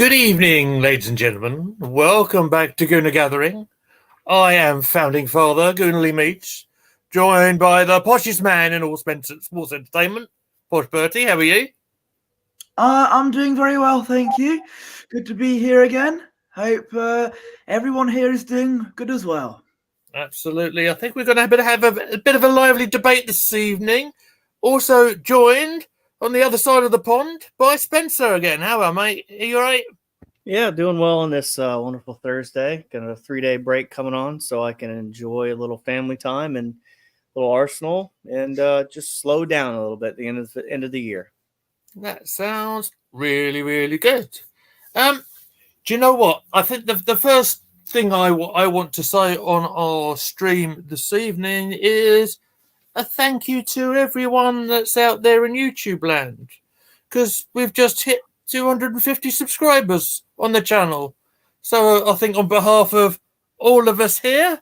Good evening, ladies and gentlemen. Welcome back to Gooner Gathering. I am founding father, Goonerly Meach, joined by the poshest man in all sports entertainment, Posh Bertie. How are you? I'm doing very well, thank you. Good to be here again. Hope everyone here is doing good as well. Absolutely. I think we're going to have a bit of a lively debate this evening. Also joined on the other side of the pond by Spencer again. How are, mate? Are you all right? Yeah, doing well on this wonderful Thursday. Got a 3-day break coming on, so I can enjoy a little family time and a little Arsenal, and just slow down a little bit at the end of the year. That sounds really, really good. Do you know what? I think the first thing I want to say on our stream this evening is a thank you to everyone that's out there in YouTube land, because we've just hit 250 subscribers on the channel. So I think on behalf of all of us here,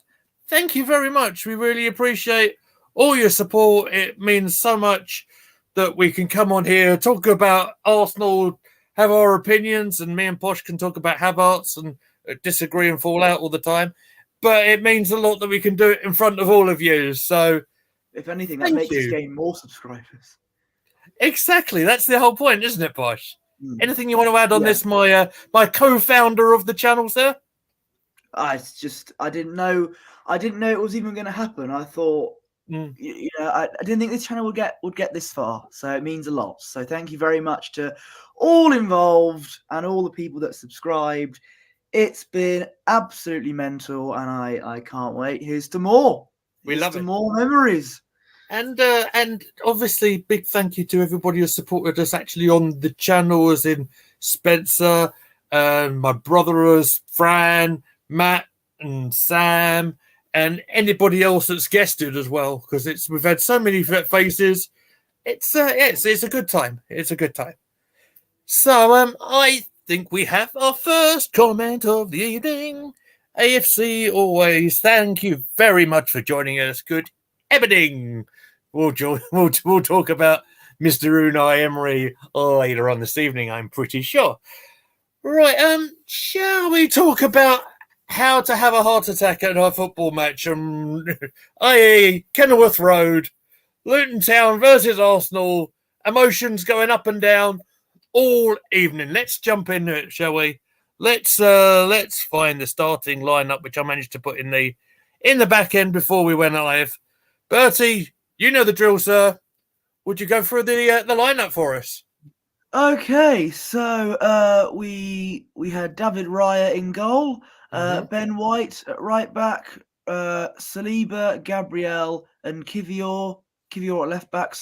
thank you very much. We really appreciate all your support. It means so much that we can come on here, talk about Arsenal, have our opinions, and me and Posh can talk about Havertz and disagree and fall out all the time. But it means a lot that we can do it in front of all of you. So, if anything, that makes us gain more subscribers. Exactly, that's the whole point, isn't it, Posh? Anything you want to add on this, my co-founder of the channel, sir? It's just I didn't know it was even going to happen. I thought, I didn't think this channel would get this far. So it means a lot. So thank you very much to all involved and all the people that subscribed. It's been absolutely mental, and I can't wait. Here's to more. Love it. More memories. And obviously, big thank you to everybody who supported us actually on the channel, as in Spencer, my brothers, Fran, Matt, and Sam, and anybody else that's guested as well, because we've had so many faces. It's a good time. It's a good time. So I think we have our first comment of the evening. AFC always, thank you very much for joining us. Good evening. We'll talk about Mr. Unai Emery later on this evening, I'm pretty sure. Right, shall we talk about how to have a heart attack at our football match, i.e. Kenilworth Road, Luton Town versus Arsenal, emotions going up and down all evening. Let's jump into it, shall we? Let's find the starting lineup, which I managed to put in the back end before we went live. Bertie, you know the drill, sir. Would you go through the lineup for us? Okay, so we had David Raya in goal, Ben White at right back, Saliba, Gabriel, and Kivior at left back.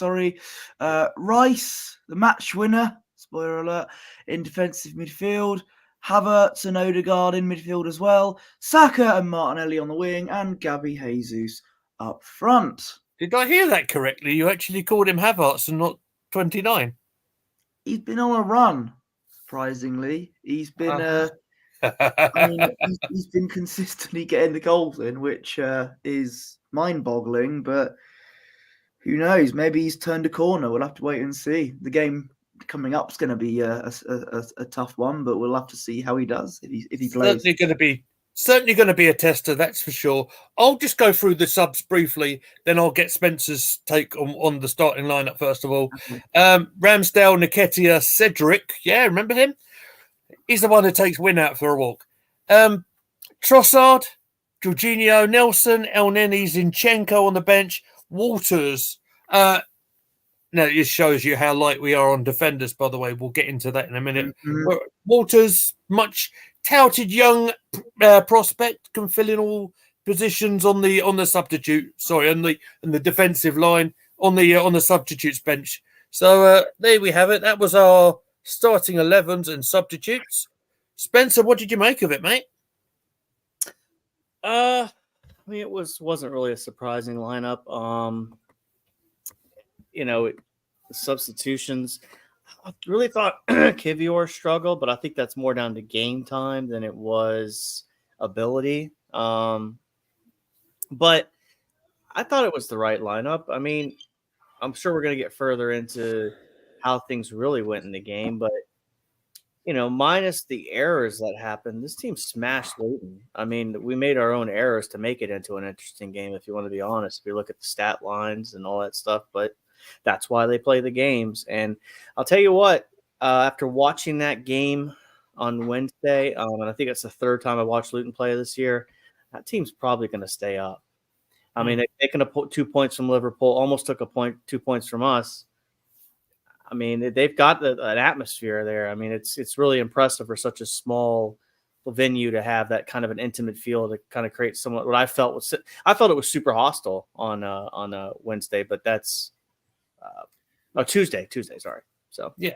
Rice, the match winner. Spoiler alert, in defensive midfield. Havertz and Odegaard in midfield as well. Saka and Martinelli on the wing, and Gabby Jesus up front. Did I hear that correctly? You actually called him Havertz and not 29. He's been on a run, surprisingly. He's been, he's been consistently getting the goals in, which is mind-boggling. But who knows? Maybe he's turned a corner. We'll have to wait and see. The game coming up is going to be a tough one, but we'll have to see how he does if he plays. Certainly going to be a tester, that's for sure. I'll just go through the subs briefly, then I'll get Spencer's take on the starting lineup first of all. Okay. Ramsdale, Nketiah, Cedric. Yeah, remember him? He's the one who takes Win out for a walk. Trossard, Jorginho, Nelson, Elneny, Zinchenko on the bench, Walters. Now, this shows you how light we are on defenders, by the way. We'll get into that in a minute. Walters, much touted young prospect, can fill in all positions on the substitute. Sorry, on the defensive line, on the substitutes bench. So there we have it. That was our starting 11s and substitutes. Spencer, what did you make of it, mate? I mean, it wasn't really a surprising lineup. The substitutions. I really thought Kivior struggled, but I think that's more down to game time than it was ability. But I thought it was the right lineup. I mean, I'm sure we're going to get further into how things really went in the game, but minus the errors that happened, this team smashed Luton. I mean, we made our own errors to make it into an interesting game, if you want to be honest, if you look at the stat lines and all that stuff. But that's why they play the games. And I'll tell you what, after watching that game on Wednesday, and I think it's the third time I watched Luton play this year, that team's probably going to stay up. I mean, they've taken 2 points from Liverpool, almost took 2 points from us. I mean, they've got an atmosphere there. I mean, it's really impressive for such a small venue to have that kind of an intimate feel to kind of create somewhat what I felt it was super hostile on Wednesday, but that's Tuesday. Sorry. So yeah,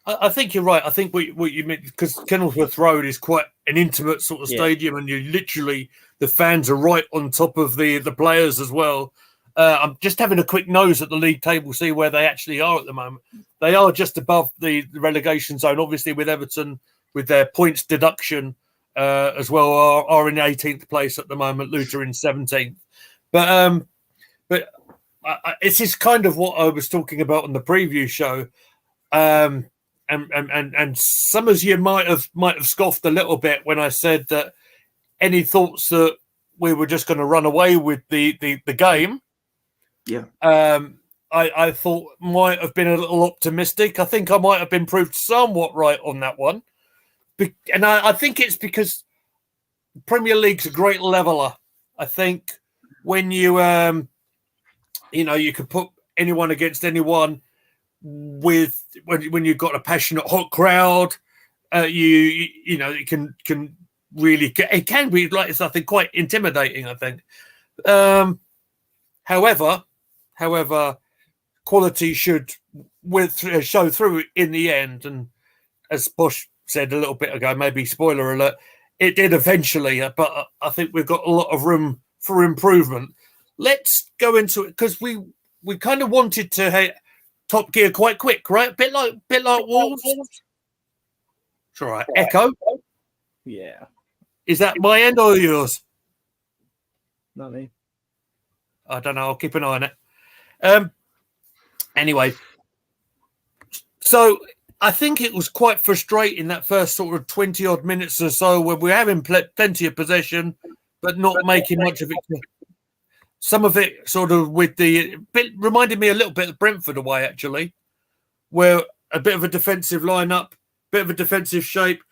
I think you're right. I think what you meant, because Kenilworth Road is quite an intimate sort of stadium, and the fans are right on top of the players as well. I'm just having a quick nose at the league table, see where they actually are at the moment. They are just above the relegation zone, obviously, with Everton, with their points deduction as well, are in 18th place at the moment. Luton in 17th. But it's just kind of what I was talking about on the preview show. And some of you might have scoffed a little bit when I said that any thoughts that we were just going to run away with the game. Yeah. I thought might have been a little optimistic. I think I might have been proved somewhat right on that one. And I think it's because Premier League's a great leveler. I think when you you can put anyone against anyone when you've got a passionate hot crowd, it can really it can be like something quite intimidating, I think. However, quality should show through in the end. And as Bosch said a little bit ago, maybe spoiler alert, it did eventually, but I think we've got a lot of room for improvement. Let's go into it, because we kind of wanted to hit Top Gear quite quick, right? A bit like Wolves. It's all right. Echo? Yeah. Is that my end or yours? Not me. I don't know. I'll keep an eye on it. Anyway, so I think it was quite frustrating that first sort of 20-odd minutes or so where we're having plenty of possession, but not making much of it. Some of it sort of reminded me a little bit of Brentford away, actually, where a bit of a defensive lineup, bit of a defensive shape,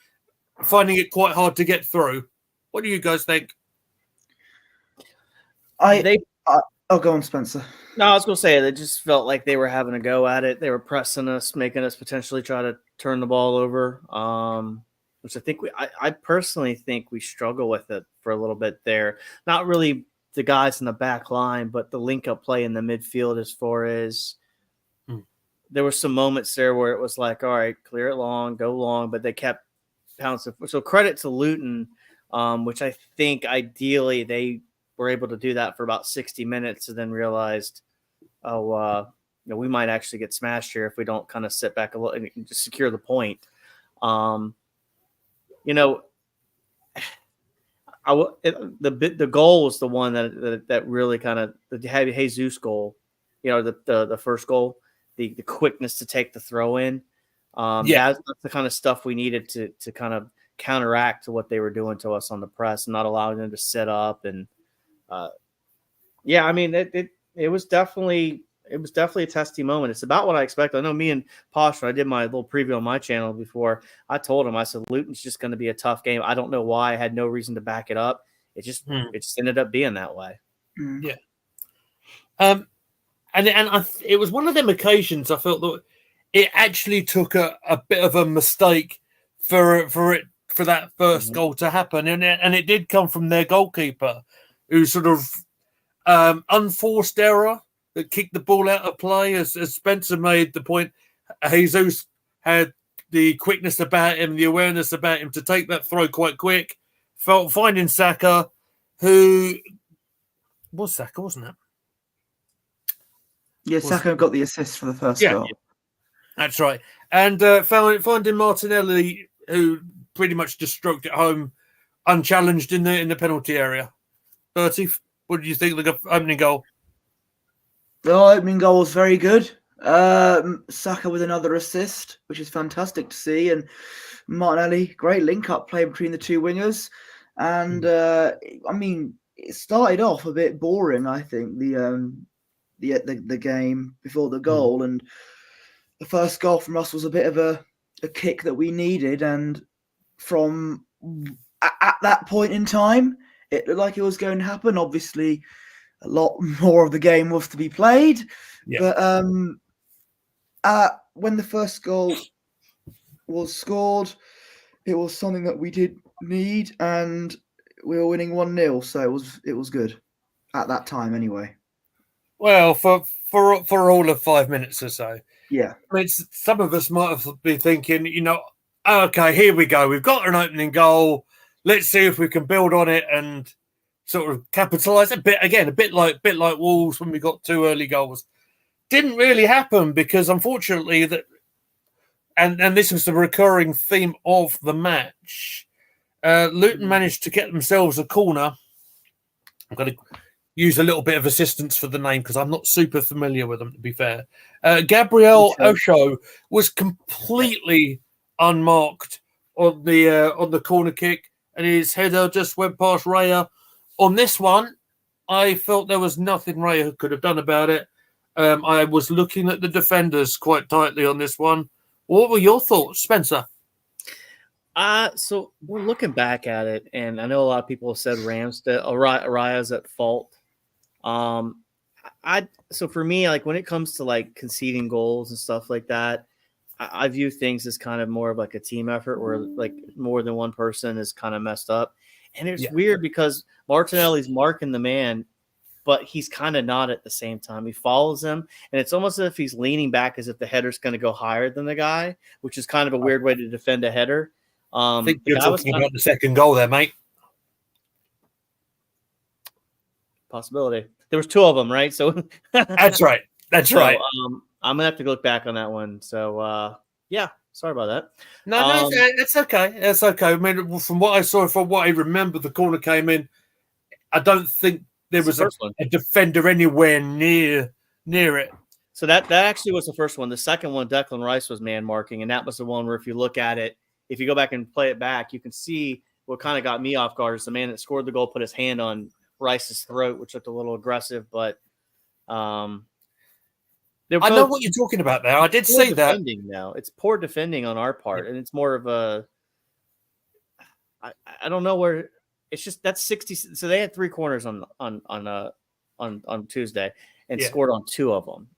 finding it quite hard to get through. What do you guys think? Go on, Spencer. No, I was going to say they just felt like they were having a go at it. They were pressing us, making us potentially try to turn the ball over, which I think I personally think we struggle with it for a little bit there. Not really the guys in the back line, but the link-up play in the midfield as far as there were some moments there where it was like, all right, clear it long, go long, but they kept pouncing. So credit to Luton, which I think ideally they were able to do that for about 60 minutes and then realized, we might actually get smashed here if we don't kind of sit back a little and just secure the point. The goal was the one that really kind of the Jesus goal, the first goal, the quickness to take the throw in. That's the kind of stuff we needed to kind of counteract to what they were doing to us on the press and not allowing them to set up. And I mean, it was definitely a testy moment. It's about what I expected. I know me and Posh, when I did my little preview on my channel before, I told him, I said, Luton's just going to be a tough game. I don't know why. I had no reason to back it up. It just ended up being that way. Yeah. It was one of them occasions I felt that it actually took a bit of a mistake for that first goal to happen. And it did come from their goalkeeper, who sort of unforced error that kicked the ball out of play. As Spencer made the point, Jesus had the quickness about him, the awareness about him to take that throw quite quick. Finding Saka, who was Saka, wasn't it? Yeah, Saka got the assist for the first goal. Yeah. That's right. And finding Martinelli, who pretty just stroked it home unchallenged in the penalty area. Bertie, what did you think of the opening goal? The opening goal was very good. Saka with another assist, which is fantastic to see, and Martinelli, great link-up play between the two wingers. And I mean, it started off a bit boring, I think, the game before the goal, and the first goal from us was a bit of a kick that we needed, and from at that point in time, it looked like it was going to happen. Obviously, a lot more of the game was to be played, but when the first goal was scored, it was something that we did need, and we were winning 1-0, so it was good at that time anyway. Well, for all of 5 minutes or so. Yeah. I mean, some of us might have been thinking, okay, here we go. We've got an opening goal. Let's see if we can build on it and sort of capitalise a bit. Again, a bit like Wolves when we got 2 early goals. Didn't really happen because, unfortunately, and this was the recurring theme of the match. Luton managed to get themselves a corner. I'm going to use a little bit of assistance for the name because I'm not super familiar with them, to be fair. Gabriel Osho was completely unmarked on the corner kick, and his header just went past Raya. On this one, I felt there was nothing Raya could have done about it. I was looking at the defenders quite tightly on this one. What were your thoughts, Spencer? So we're looking back at it, and I know a lot of people have said Raya's at fault. So for me, like when it comes to like conceding goals and stuff like that, I view things as kind of more of like a team effort where like more than one person is kind of messed up. And it's weird because Martinelli's marking the man, but he's kind of not at the same time. He follows him, and it's almost as if he's leaning back as if the header's going to go higher than the guy, which is kind of a weird way to defend a header. I think you're talking about the second goal there, mate. Possibility. There was 2 of them, right? So that's right. That's right. I'm gonna have to look back on that one. So sorry about that. No, it's okay. It's okay. I mean, from what I saw, from what I remember, the corner came in. I don't think there was a defender anywhere near it. So that actually was the first one. The second one, Declan Rice was man marking, and that was the one where if you look at it, if you go back and play it back, you can see what kind of got me off guard is the man that scored the goal put his hand on Rice's throat, which looked a little aggressive, but I know what you're talking about there. I did say that. Now it's poor defending on our part, and it's more of a I don't know where it's just that's 60. So they had 3 corners on Tuesday and scored on 2 of them.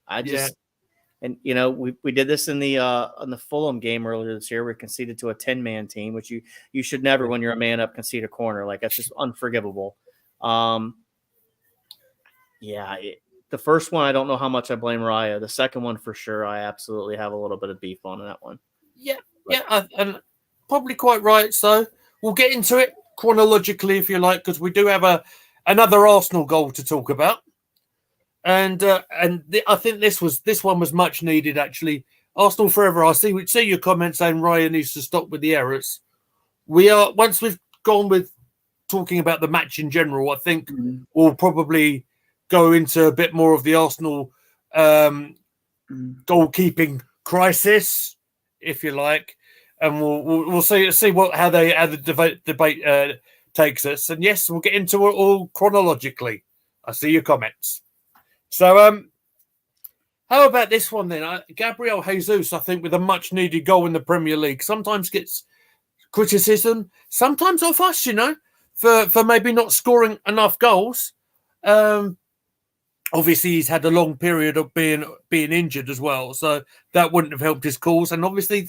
And we did this in the Fulham game earlier this year. We conceded to a 10-man team, which you should never, when you're a man up, concede a corner. Like that's just unforgivable. The first one, I don't know how much I blame Raya. The second one, for sure, I absolutely have a little bit of beef on that one. And probably quite right. So we'll get into it chronologically, if you like, because we do have another Arsenal goal to talk about. And I think this one was much needed, actually. Arsenal forever. I see your comments saying Raya needs to stop with the errors. Once we've gone with talking about the match in general, I think we'll probably go into a bit more of the Arsenal goalkeeping crisis, if you like, and we'll see how the debate takes us. And yes, we'll get into it all chronologically. I see your comments. So, how about this one then? Gabriel Jesus, I think, with a much needed goal in the Premier League, sometimes gets criticism, sometimes off us, for maybe not scoring enough goals. Obviously, he's had a long period of being injured as well, so that wouldn't have helped his cause. And obviously,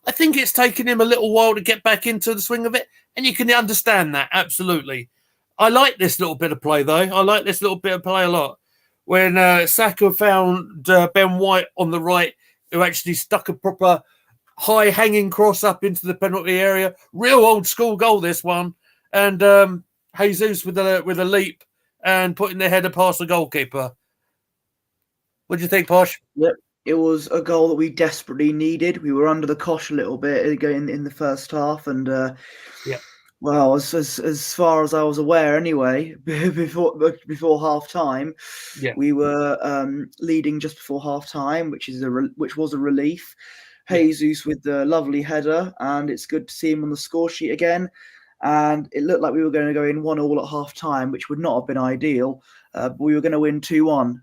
I think it's taken him a little while to get back into the swing of it, and you can understand that, absolutely. I like this little bit of play, though. I like this little bit of play a lot. When Saka found Ben White on the right, who actually stuck a proper high-hanging cross up into the penalty area. Real old-school goal, this one. And Jesus with a leap and putting their header past the goalkeeper. What do you think, Posh? Yep, it was a goal that we desperately needed. We were under the cosh a little bit in the first half, and Well, as far as I was aware, anyway, before half time, Yeah. we were leading just before half time, which was a relief. Yeah. Jesus with the lovely header, and it's good to see him on the score sheet again. And it looked like we were going to go in 1-1 at half time, which would not have been ideal. But we were going to win 2-1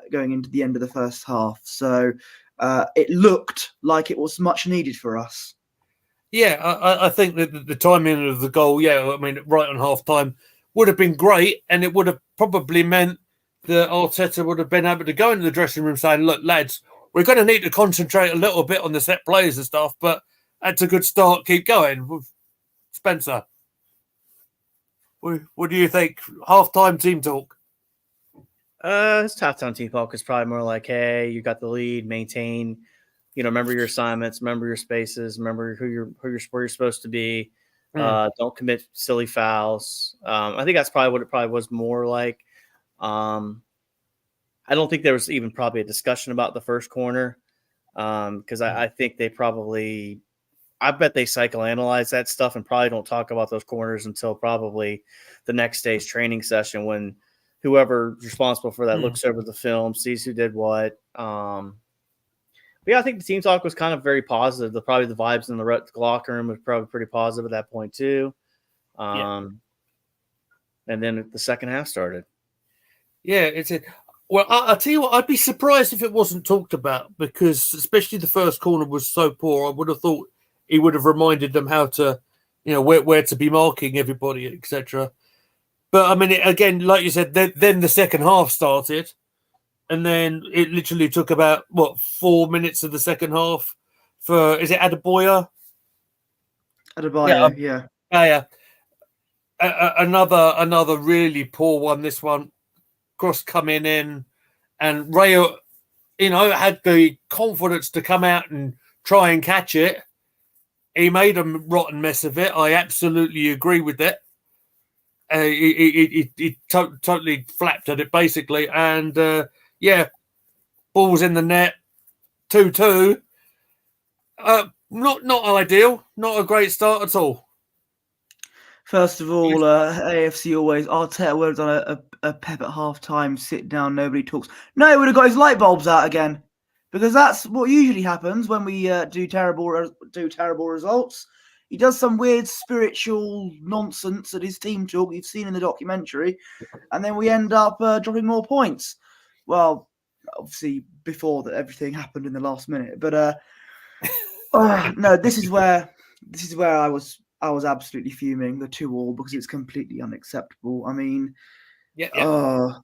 going into the end of the first half. So it looked like it was much needed for us. Yeah, I think that the timing of the goal, I mean, right on half time would have been great, and it would have probably meant that Arteta would have been able to go into the dressing room saying, look, lads, we're going to need to concentrate a little bit on the set plays and stuff, but that's a good start. Keep going. Spencer, what do you think? Half-time team talk? This halftime team talk is probably more like, hey, you got the lead, maintain, remember your assignments, remember your spaces, remember where you're supposed to be. Don't commit silly fouls. I think that's probably what it probably was more like. I don't think there was even probably a discussion about the first corner because I think they probably – I bet they psychoanalyze that stuff and probably don't talk about those corners until probably the next day's training session when whoever's responsible for that looks over the film, sees who did what. But yeah, I think the team talk was kind of very positive. Probably the vibes in the locker room was probably pretty positive at that point too. And then the second half started. Yeah, well, I'll tell you what, I'd be surprised if it wasn't talked about because especially the first corner was so poor. I would have thought he would have reminded them how to, where to be marking everybody, etc. But I mean, again, like you said, then the second half started, and then it literally took about 4 minutes of the second half for is it Adebayo? Adebayo, yeah. Yeah. Another really poor one. This one, cross coming in, and Rayo, had the confidence to come out and try and catch it. He made a rotten mess of it. I absolutely agree with it. He totally flapped at it, basically. And, ball's in the net, 2-2. Not ideal. Not a great start at all. First of all, AFC always, Arteta would have done a pep at half-time, sit down, nobody talks. No, he would have got his light bulbs out again. Because that's what usually happens when we do terrible results. He does some weird spiritual nonsense at his team talk you've seen in the documentary, and then we end up dropping more points. Well, obviously before that everything happened in the last minute, but no, this is where I was absolutely fuming, the 2-2, because it's completely unacceptable. I mean, look,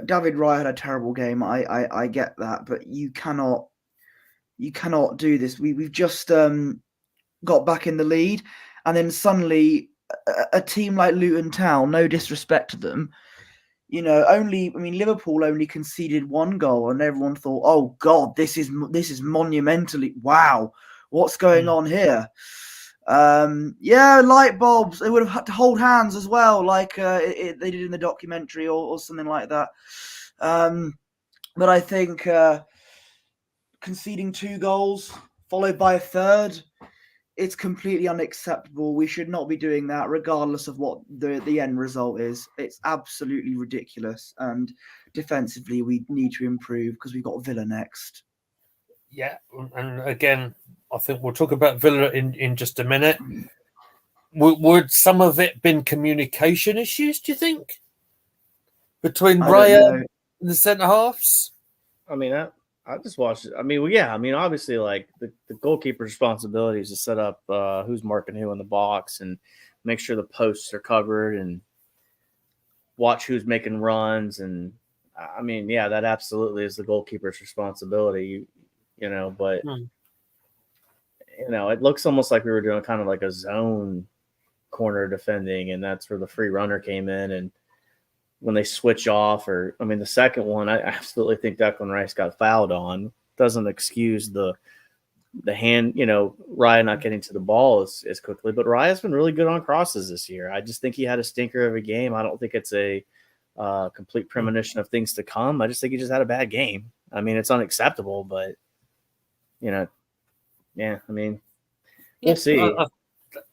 David Raya had a terrible game. I get that, but you cannot do this. We've just got back in the lead, and then suddenly a team like Luton Town, no disrespect to them, Liverpool only conceded 1 goal, and everyone thought, oh God, this is monumentally, wow, what's going on here? Light bulbs. They would have had to hold hands as well, like they did in the documentary or something like that. But I think conceding 2 goals followed by a third, it's completely unacceptable. We should not be doing that, regardless of what the end result is. It's absolutely ridiculous. And defensively, we need to improve because we've got Villa next. Yeah, and again, I think we'll talk about Villa in just a minute. Would some of it been communication issues, do you think? Between Raya and the centre halves? I mean, I just watched it. I mean, obviously, like the goalkeeper's responsibility is to set up who's marking who in the box and make sure the posts are covered and watch who's making runs. And I mean, yeah, that absolutely is the goalkeeper's responsibility, but it looks almost like we were doing kind of like a zone corner defending, and that's where the free runner came in. And when they switch off, the second one, I absolutely think Declan Rice got fouled on. Doesn't excuse the hand, Raya not getting to the ball as quickly. But Raya's been really good on crosses this year. I just think he had a stinker of a game. I don't think it's a complete premonition of things to come. I just think he just had a bad game. I mean, it's unacceptable, but, we'll see.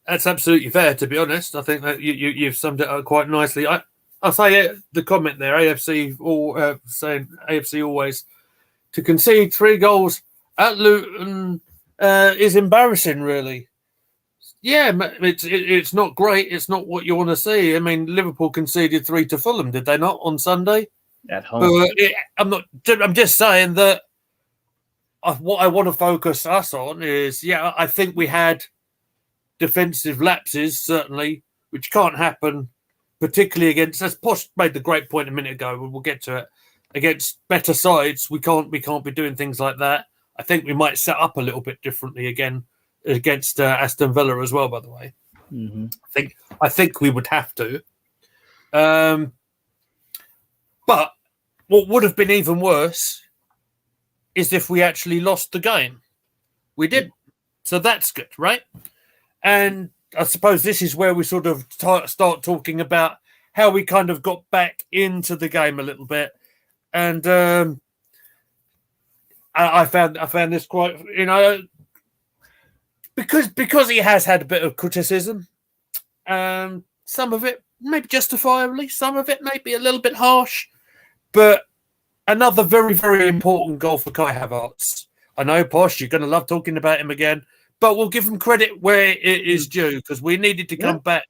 That's absolutely fair, to be honest. I think that you've summed it up quite nicely. I'll say the comment there, AFC saying AFC always to concede 3 goals at Luton is embarrassing, really. Yeah, it's not great. It's not what you want to see. I mean, Liverpool conceded 3 to Fulham, did they not, on Sunday? At home. But I'm just saying that what I want to focus us on is, I think we had defensive lapses, certainly, which can't happen, particularly against, as Posh made the great point a minute ago, we'll get to it, against better sides. We can't be doing things like that. I think we might set up a little bit differently again against Aston Villa as well, by the way. Mm-hmm. I think we would have to. But what would have been even worse is if we actually lost the game. We did. So that's good, right? And I suppose this is where we sort of start talking about how we kind of got back into the game a little bit. And I found this quite, because he has had a bit of criticism. Some of it maybe justifiably, some of it may be a little bit harsh, but another very, very important goal for Kai Havertz. I know, Posh, you're going to love talking about him again, but we'll give him credit where it is due, because we needed to come back.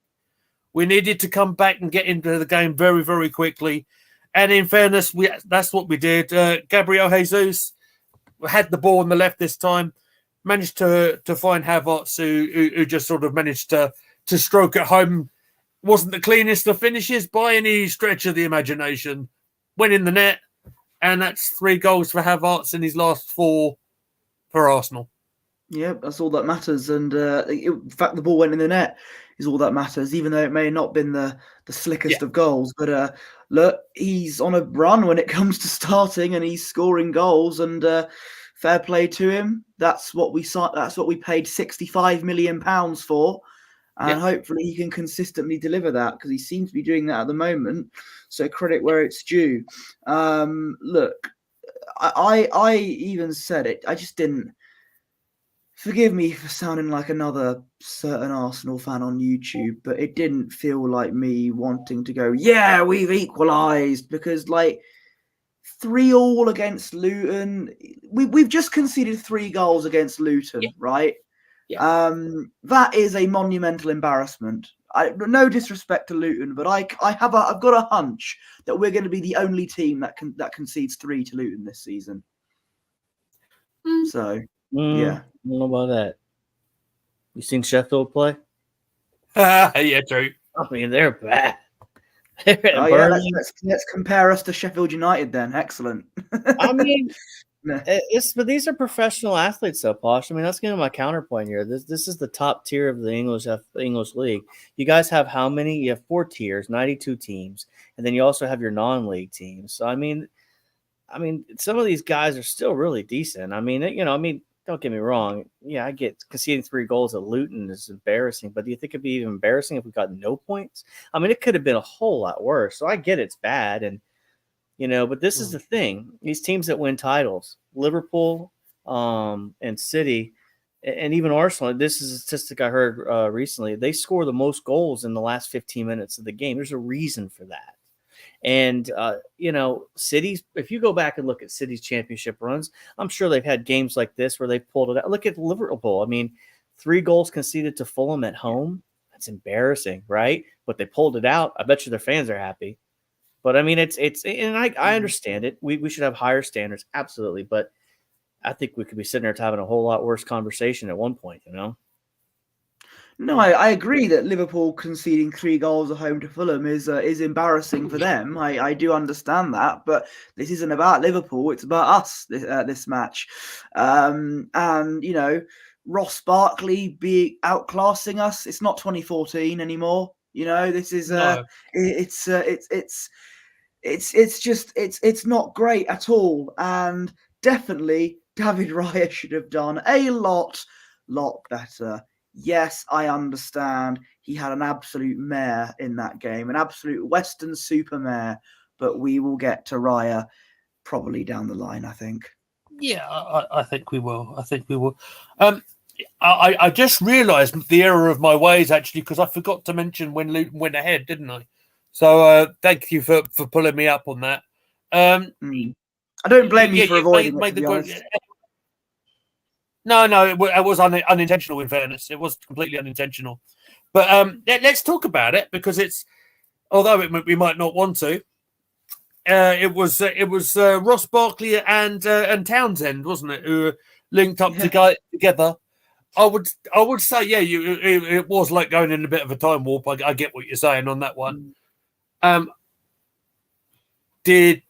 We needed to come back and get into the game very, very quickly. And in fairness, that's what we did. Gabriel Jesus had the ball on the left this time, managed to find Havertz, who just sort of managed to stroke it home. Wasn't the cleanest of finishes by any stretch of the imagination. Went in the net, and that's 3 goals for Havertz in his last 4 for Arsenal. Yeah, that's all that matters. And in fact, the ball went in the net is all that matters, even though it may not have been the slickest of goals. But look, he's on a run when it comes to starting, and he's scoring goals. And fair play to him. That's what we paid £65 million for. And hopefully he can consistently deliver that, because he seems to be doing that at the moment. So credit where it's due. Look, I even said it. I just didn't. Forgive me for sounding like another certain Arsenal fan on YouTube, but it didn't feel like me wanting to go, yeah, we've equalised, because 3-3 against Luton. We've just conceded 3 goals against Luton, right? Yeah. That is a monumental embarrassment. No disrespect to Luton, but I've got a hunch that we're going to be the only team that concedes 3 to Luton this season. So. Yeah. I don't know about that. You seen Sheffield play? Yeah, true. I mean, they're bad. Let's compare us to Sheffield United then. Excellent. I mean, but these are professional athletes, though, Posh. I mean, that's kind of my counterpoint here. This is the top tier of the English league. You guys have how many? You have 4 tiers, 92 teams, and then you also have your non-league teams. So I mean, some of these guys are still really decent. I mean, don't get me wrong. Yeah, I get conceding 3 goals at Luton is embarrassing, but do you think it'd be even embarrassing if we got no points? I mean, it could have been a whole lot worse. So I get it's bad, and but this is the thing. These teams that win titles, Liverpool, and City, and even Arsenal. This is a statistic I heard recently. They score the most goals in the last 15 minutes of the game. There's a reason for that. And, City's, if you go back and look at City's championship runs, I'm sure they've had games like this where they've pulled it out. Look at Liverpool. I mean, 3 goals conceded to Fulham at home. That's embarrassing, right? But they pulled it out. I bet you their fans are happy. But I mean, and I understand it. We should have higher standards. Absolutely. But I think we could be sitting there having a whole lot worse conversation at one point, No, I agree that Liverpool conceding 3 goals at home to Fulham is embarrassing for them. I do understand that, but this isn't about Liverpool. It's about us this match. And Ross Barkley be outclassing us. It's not 2014 anymore. This is it's not great at all. And definitely David Raya should have done a lot better. Yes, I understand he had an absolute mare in that game, an absolute Western super mare, but we will get to Raya probably down the line, I think. Yeah, I think we will. I just realised the error of my ways, actually, because I forgot to mention when Luton went ahead, didn't I? So thank you for pulling me up on that. I don't blame you for avoiding it, to be honest. No, it was unintentional, in fairness. It was completely unintentional. But let's talk about it, because it's, although we might not want to, it was Ross Barkley and Townsend, wasn't it, who were linked up together. I would say, yeah, it was like going in a bit of a time warp. I get what you're saying on that one. Did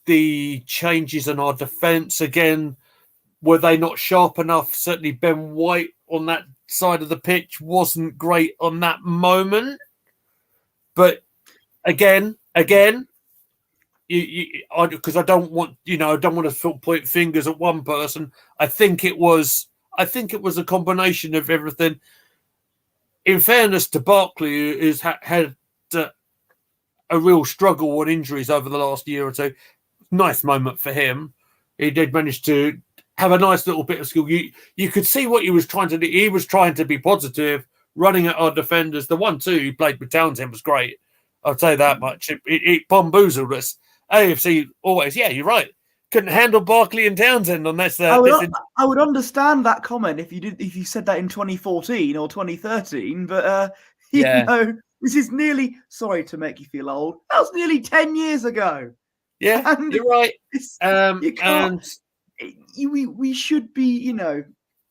the changes in our defence again? Were they not sharp enough? Certainly, Ben White on that side of the pitch wasn't great on that moment. But again, because I don't want to point fingers at one person. I think it was a combination of everything. In fairness to Barkley, who's had a real struggle on injuries over the last year or two. Nice moment for him. He did manage to have a nice little bit of skill. You could see what he was trying to do. He was trying to be positive, running at our defenders. The 1-2 he played with Townsend was great. I'll say that much. It bamboozled us. AFC always, yeah, you're right. Couldn't handle Barkley and Townsend on this. I would understand that comment if you said that in 2014 or 2013, but you know, this is nearly, sorry to make you feel old, that was nearly 10 years ago. Yeah, and you're right. You can't. We should be, you know,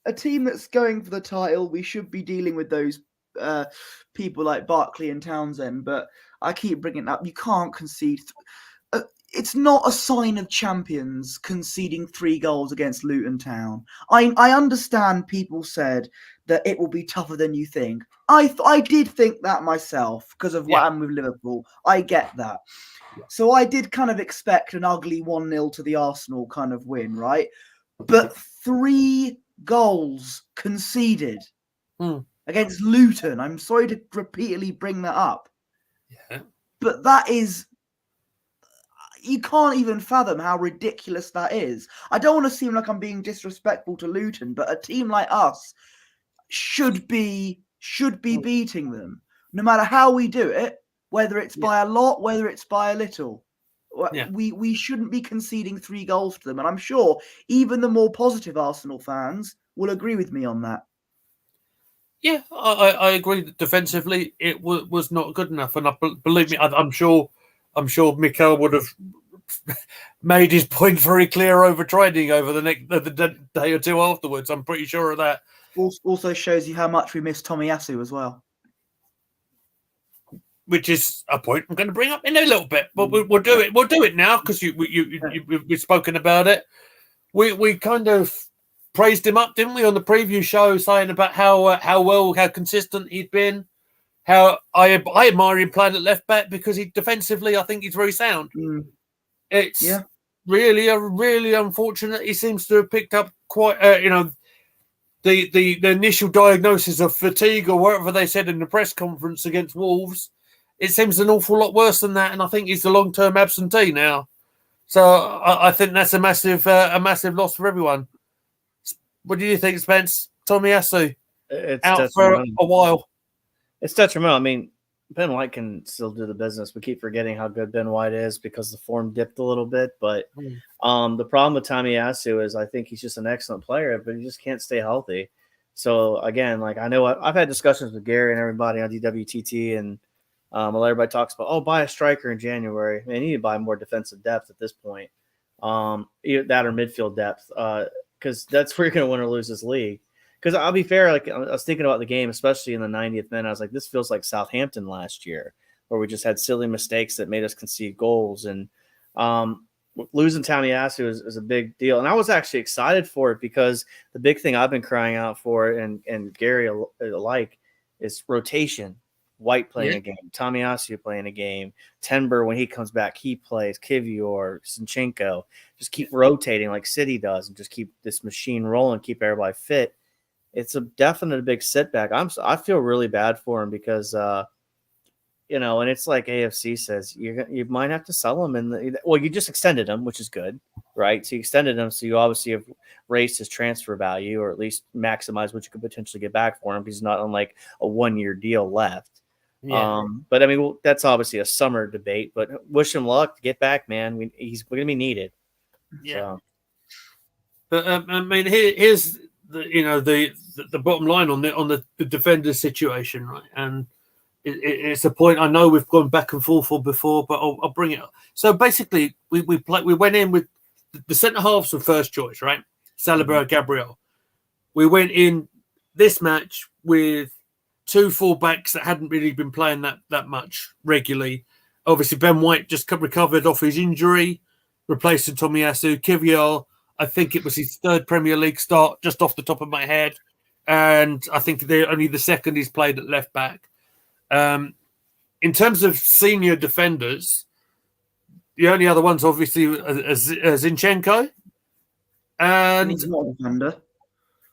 a team that's going for the title. We should be dealing with those people like Barkley and Townsend. But I keep bringing it up. You can't concede. It's not a sign of champions conceding 3 goals against Luton Town. I understand people said that it will be tougher than you think. I did think that myself because of what happened with Liverpool. I get that. So I did kind of expect an ugly 1-0 to the Arsenal kind of win, right? But 3 goals conceded against Luton. I'm sorry to repeatedly bring that up. Yeah. But that is... You can't even fathom how ridiculous that is. I don't want to seem like I'm being disrespectful to Luton, but a team like us should be beating them. No matter how we do it, whether it's by a lot, whether it's by a little. We shouldn't be conceding 3 goals to them. And I'm sure even the more positive Arsenal fans will agree with me on that. Yeah, I agree that defensively it was not good enough. And believe me, I'm sure Mikel would have made his point very clear over training over the day or two afterwards. I'm pretty sure of that. Also shows you how much we miss Tomiyasu as well. Which is a point I'm going to bring up in a little bit, but we'll do it. We'll do it now because we've spoken about it. We kind of praised him up, didn't we, on the preview show, saying about how consistent he'd been. How I admire him playing at left back because defensively, I think he's very sound. It's really unfortunate. He seems to have picked up quite, the initial diagnosis of fatigue or whatever they said in the press conference against Wolves. It seems an awful lot worse than that, and I think he's the long-term absentee now. So I think that's a massive loss for everyone. What do you think, Spence? Tomiyasu out for a while. It's detrimental. I mean, Ben White can still do the business. We keep forgetting how good Ben White is because the form dipped a little bit. But the problem with Tomiyasu is I think he's just an excellent player, but he just can't stay healthy. So, again, like I know I've had discussions with Gary and everybody on DWTT, and everybody talks about, buy a striker in January. Man, you need to buy more defensive depth at this point. Either that or midfield depth because that's where you're going to win or lose this league. Because I'll be fair, like I was thinking about the game, especially in the 90th minute. I was like, this feels like Southampton last year, where we just had silly mistakes that made us concede goals. And losing Tomiyasu is a big deal. And I was actually excited for it because the big thing I've been crying out for, and Gary alike, is rotation. White playing a game, Tomiyasu playing a game, Tenber when he comes back, he plays, Kivior, Zinchenko. Just keep rotating like City does and just keep this machine rolling, keep everybody fit. It's a definite big setback. I feel really bad for him because and it's like AFC says you might have to sell him. And you just extended him, which is good, right? So you extended him, so you obviously have raised his transfer value, or at least maximize what you could potentially get back for him, because he's not on like a 1-year deal left. Yeah. But I mean, that's obviously a summer debate. But wish him luck to get back, man. He's going to be needed. Yeah. So. But I mean, here's the bottom line on the defender situation, right? And it's a point I know we've gone back and forth on before, but I'll bring it up. So basically, we went in with the centre halves were first choice, right? Saliba and Gabriel. We went in this match with 2 fullbacks that hadn't really been playing that much regularly. Obviously, Ben White just recovered off his injury, replacing Tomiyasu. Kivior, I think it was his 3rd Premier League start, just off the top of my head. And I think only the second he's played at left back. In terms of senior defenders, the only other ones obviously are Zinchenko. And he's not a defender.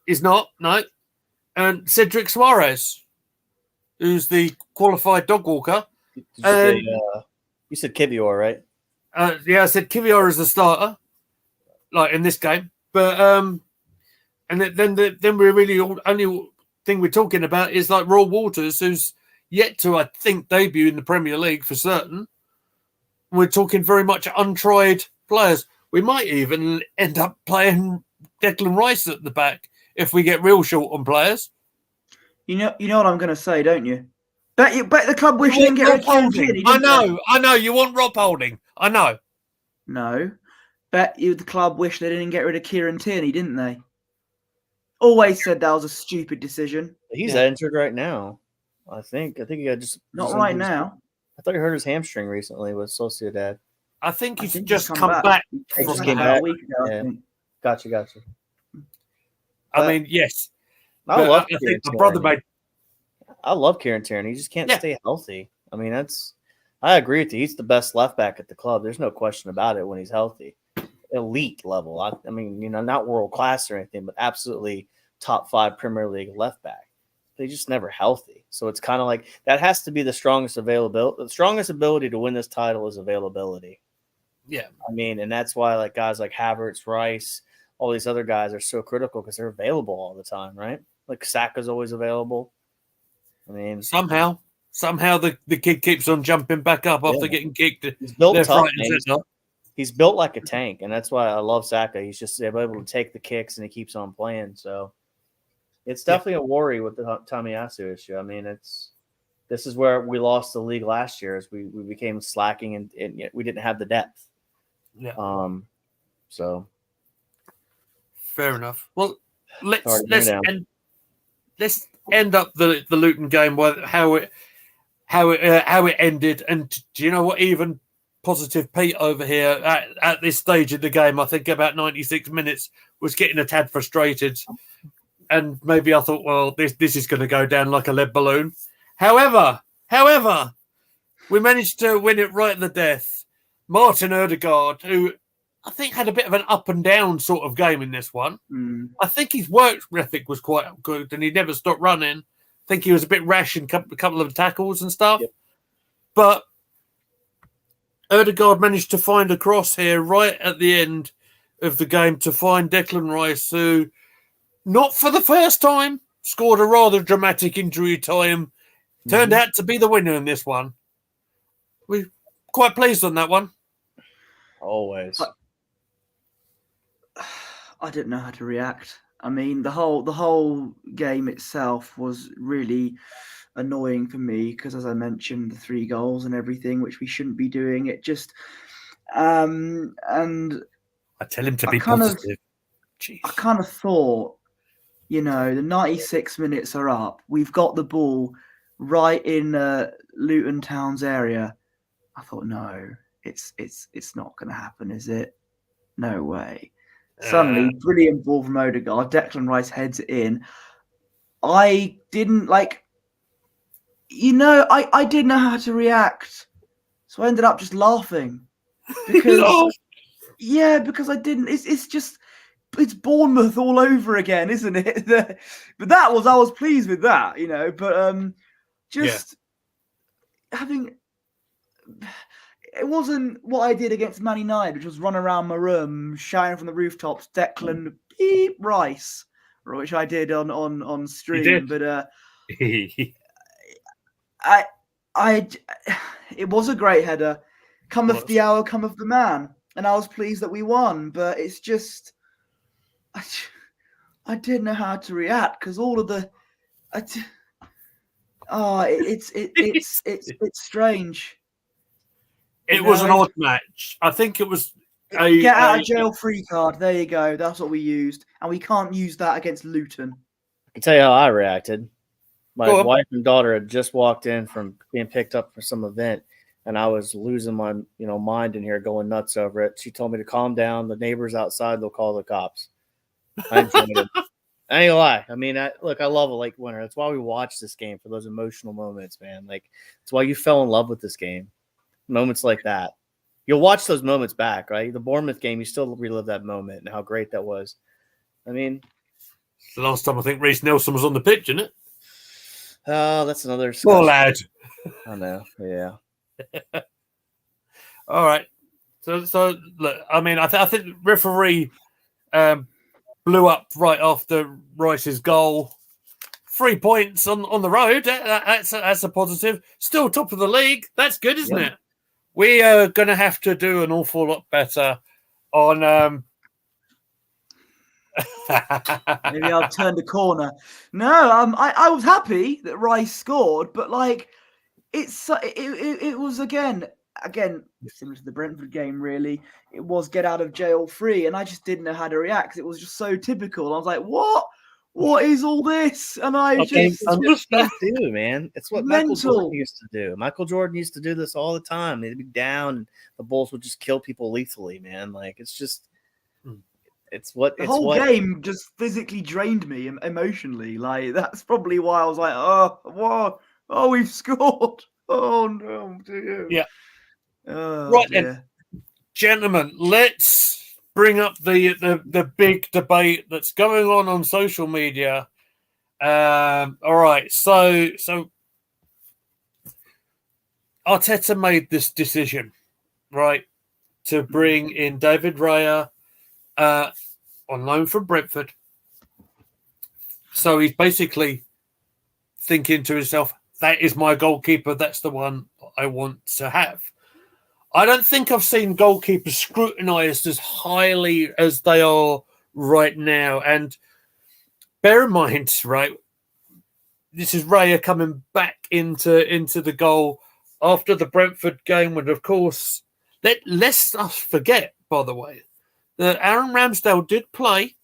He's not, no. And Cedric Suarez, who's the qualified dog walker. You said Kivior, right? Yeah, I said Kivior is the starter, like in this game. But and then we're really only thing we're talking about is like Roy Waters, who's yet to, I think, debut in the Premier League for certain. We're talking very much untried players. We might even end up playing Declan Rice at the back if we get real short on players. You know what I'm going to say, don't you? Bet the club wish they didn't get rid of Holding. I know. You want Rob Holding. I know. No. Bet you the club wish they didn't get rid of Kieran Tierney, didn't they? Always said that was a stupid decision. He's injured right now. I think he got just not right now. I thought he hurt his hamstring recently with Sociedad. I think he's just come back. He just came back a week ago. Yeah. Gotcha. I mean, yes. I love Kieran Tierney. He just can't stay healthy. I mean, I agree with you. He's the best left back at the club. There's no question about it when he's healthy. Elite level. I mean, not world class or anything, but absolutely top 5 Premier League left back. They're just never healthy. So it's kind of like that has to be the strongest availability. The strongest ability to win this title is availability. Yeah. I mean, and that's why like guys like Havertz, Rice, all these other guys are so critical because they're available all the time, right? Like Saka's always available. I mean, somehow the kid keeps on jumping back up after getting kicked. He's built tough. He's built like a tank, and that's why I love Saka. He's just able to take the kicks, and he keeps on playing. So it's definitely a worry with the Tomiyasu issue. I mean, this is where we lost the league last year, as we became slacking, and we didn't have the depth. Yeah. So fair enough. Well, let's end up the Luton game with how it ended. And do you know what? Even positive Pete over here at this stage of the game, I think about 96 minutes, was getting a tad frustrated. And maybe I thought, well, this is going to go down like a lead balloon. However, we managed to win it right at the death. Martin Ødegaard, who I think had a bit of an up and down sort of game in this one. I think his work ethic was quite good and he never stopped running. I think he was a bit rash in a couple of tackles and stuff. Yep. But Ødegaard managed to find a cross here right at the end of the game to find Declan Rice, who, not for the first time, scored a rather dramatic injury time. Turned out to be the winner in this one. We're quite pleased on that one. Always. I didn't know how to react. I mean, the whole game itself was really annoying for me because, as I mentioned, the 3 goals and everything, which we shouldn't be doing. It just and I tell him to be positive. I kind of thought, the 96 minutes are up. We've got the ball right in Luton Town's area. I thought, no, it's not going to happen, is it? No way. Suddenly, brilliant ball from Ødegaard. Declan Rice heads it in. I didn't I didn't know how to react. So I ended up just laughing. Because, because I didn't. It's Bournemouth all over again, isn't it? But I was pleased with that, but it wasn't what I did against Man United, which was run around my room shouting from the rooftops, Declan beep Rice, which I did on stream. But it was a great header. Cometh the hour, cometh the man, and I was pleased that we won. But it's just, I didn't know how to react because all of the, it's strange. It was an odd match. I think it was get out of jail free card. There you go. That's what we used, and we can't use that against Luton. I can tell you how I reacted. My wife and daughter had just walked in from being picked up for some event, and I was losing my mind in here, going nuts over it. She told me to calm down. The neighbors outside, they'll call the cops. I enjoyed it. I ain't gonna lie. I mean, I love a late winner. That's why we watch this game, for those emotional moments, man. Like, that's why you fell in love with this game. Moments like that. You'll watch those moments back, right? The Bournemouth game, you still relive that moment and how great that was. I mean, the last time I think Reece Nelson was on the pitch, isn't it? Oh, that's another discussion. Poor lad. I know. Yeah. All right. So look, I mean, I think the referee blew up right after Rice's goal. 3 points on the road. That's a positive. Still top of the league. That's good, isn't it? We are going to have to do an awful lot better on. Maybe I'll turn the corner. No, I was happy that Rice scored, but like it was again similar to the Brentford game. Really, it was get out of jail free, and I just didn't know how to react because it was just so typical. I was like, what is all this? And I just do, man. It's what Michael Jordan used to do. Michael Jordan used to do this all the time. They'd be down, and the Bulls would just kill people lethally, man. Like, it's just. The whole game just physically drained me emotionally. Like, that's probably why I was like, oh, we've scored. Oh no, dear. Yeah. Right then, gentlemen, let's bring up the big debate that's going on social media. All right, so Arteta made this decision, right, to bring in David Raya. On loan from Brentford. So he's basically thinking to himself, that is my goalkeeper. That's the one I want to have. I don't think I've seen goalkeepers scrutinised as highly as they are right now. And bear in mind, right, this is Raya coming back into the goal after the Brentford game. And of course, let's us forget, by the way, that Aaron Ramsdale did play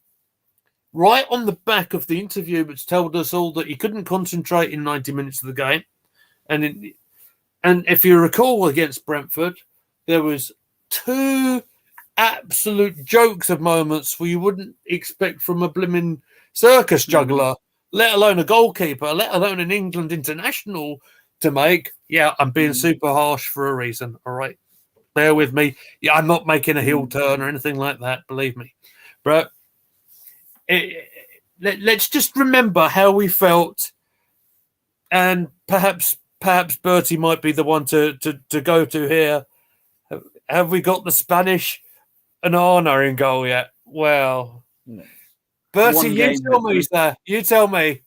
right on the back of the interview, which told us all that he couldn't concentrate in 90 minutes of the game. And if you recall against Brentford, there was 2 absolute jokes of moments where you wouldn't expect from a blimmin' circus juggler, let alone a goalkeeper, let alone an England international to make. Yeah, I'm being super harsh for a reason, all right? Bear with me. Yeah, I'm not making a heel turn or anything like that, believe me. But let's just remember how we felt, and perhaps Bertie might be the one to go to here. Have we got the Spanish Anana in goal yet? Well, Bertie, you tell me, sir. You tell me.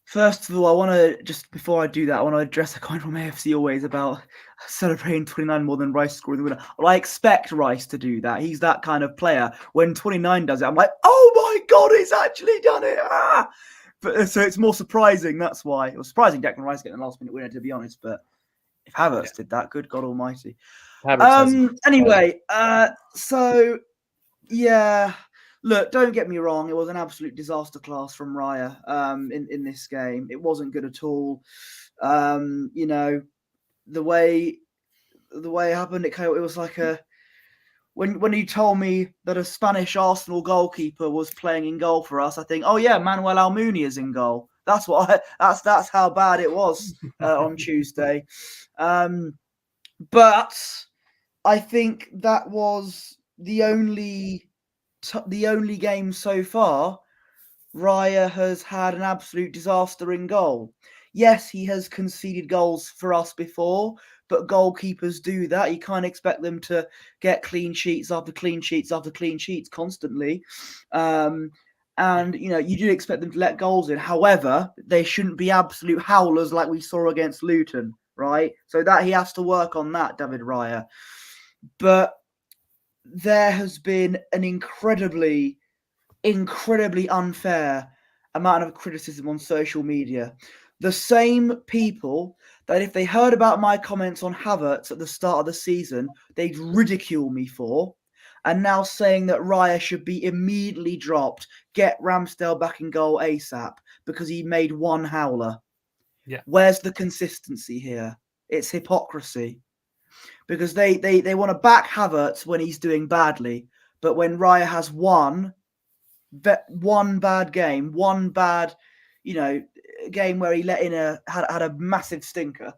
First of all, I want to, just before I do that, I want to address a comment from AFC always about celebrating 29 more than Rice scoring the winner. Well, I expect Rice to do that. He's that kind of player. When 29 does it, I'm like, oh my God, he's actually done it. But so it's more surprising. That's why. It was surprising Declan Rice getting the last minute winner, to be honest. But if Havertz did that, good God almighty. Anyway, so yeah. Look, don't get me wrong. It was an absolute disaster class from Raya in this game. It wasn't good at all. The way it happened, it was like when you told me that a Spanish Arsenal goalkeeper was playing in goal for us, I think, oh yeah, Manuel Almunia is in goal. That's that's how bad it was on Tuesday. But I think that was the only game so far Raya has had an absolute disaster in goal. Yes, he has conceded goals for us before, but goalkeepers do that. You can't expect them to get clean sheets after clean sheets after clean sheets constantly. And, you do expect them to let goals in. However, they shouldn't be absolute howlers like we saw against Luton, right? So that he has to work on that, David Raya. But there has been an incredibly unfair amount of criticism on social media. The same people that if they heard about my comments on Havertz at the start of the season, they'd ridicule me for, and now saying that Raya should be immediately dropped, get Ramsdale back in goal ASAP because he made one howler. Yeah. Where's the consistency here? It's hypocrisy. Because they want to back Havertz when he's doing badly, but when Raya has one bad game, one bad, game where he let in had a massive stinker.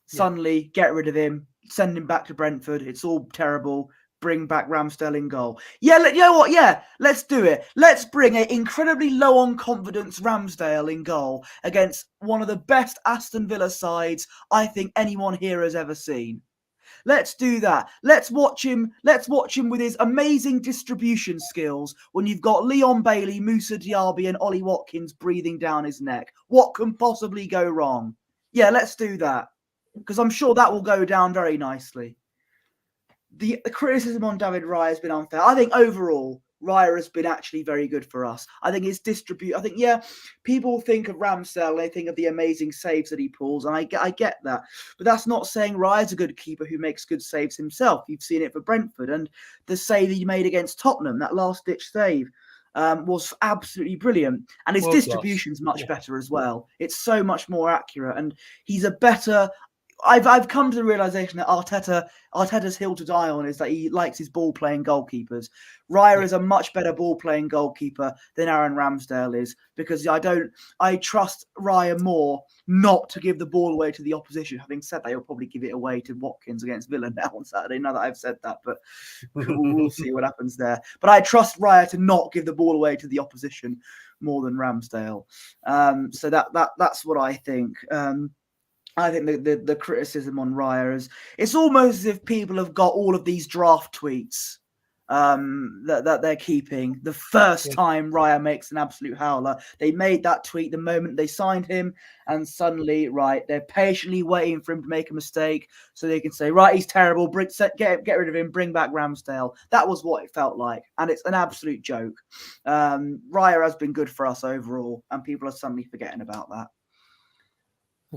Suddenly, get rid of him, send him back to Brentford. It's all terrible. Bring back Ramsdale in goal. Yeah, you know what? Yeah, let's do it. Let's bring an incredibly low on confidence Ramsdale in goal against one of the best Aston Villa sides I think anyone here has ever seen. Let's do that. Let's watch him with his amazing distribution skills when you've got Leon Bailey, Moussa Diaby and Ollie Watkins breathing down his neck. What can possibly go wrong? Yeah, let's do that. Because I'm sure that will go down very nicely. The criticism on David Raya has been unfair. I think overall, Raya has been actually very good for us. I think his people think of Ramsdale and they think of the amazing saves that he pulls, and I get that. But that's not saying Raya's a good keeper who makes good saves himself. You've seen it for Brentford, and the save he made against Tottenham, that last-ditch save, was absolutely brilliant. And his distribution's much better as well. It's so much more accurate, and he's a better... I've come to the realization that Arteta's hill to die on is that he likes his ball-playing goalkeepers. Raya is a much better ball-playing goalkeeper than Aaron Ramsdale is, because I trust Raya more not to give the ball away to the opposition. Having said that, he'll probably give it away to Watkins against Villa now on Saturday, now that I've said that, but we'll see what happens there. But I trust Raya to not give the ball away to the opposition more than Ramsdale. So that's what I think. I think the criticism on Raya is it's almost as if people have got all of these draft tweets that they're keeping. The first time Raya makes an absolute howler, they made that tweet the moment they signed him, and suddenly, they're patiently waiting for him to make a mistake so they can say, he's terrible, get rid of him, bring back Ramsdale. That was what it felt like, and it's an absolute joke. Raya has been good for us overall, and people are suddenly forgetting about that.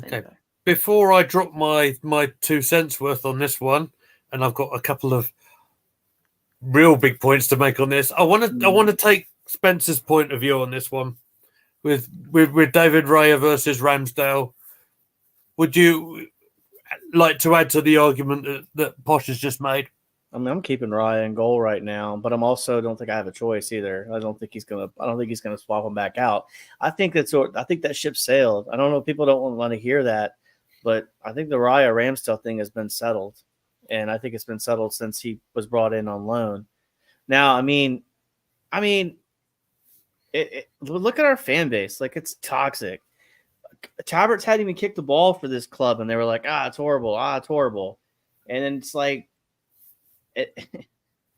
Okay. Before I drop my 2 cents worth on this one, and I've got a couple of real big points to make on this, I want to take Spencer's point of view on this one with David Raya versus Ramsdale. Would you like to add to the argument that Posh has just made? I mean, I'm keeping Raya in goal right now, but I'm also don't think I have a choice either. I don't think he's gonna swap him back out. I think that ship sailed. I don't know. People don't want to hear that. But I think the Raya Ramsdale thing has been settled, and I think it's been settled since he was brought in on loan. Now, I mean, look at our fan base. Like, it's toxic. Taberts hadn't even kicked the ball for this club, and they were like, it's horrible. It's horrible. And then it's like,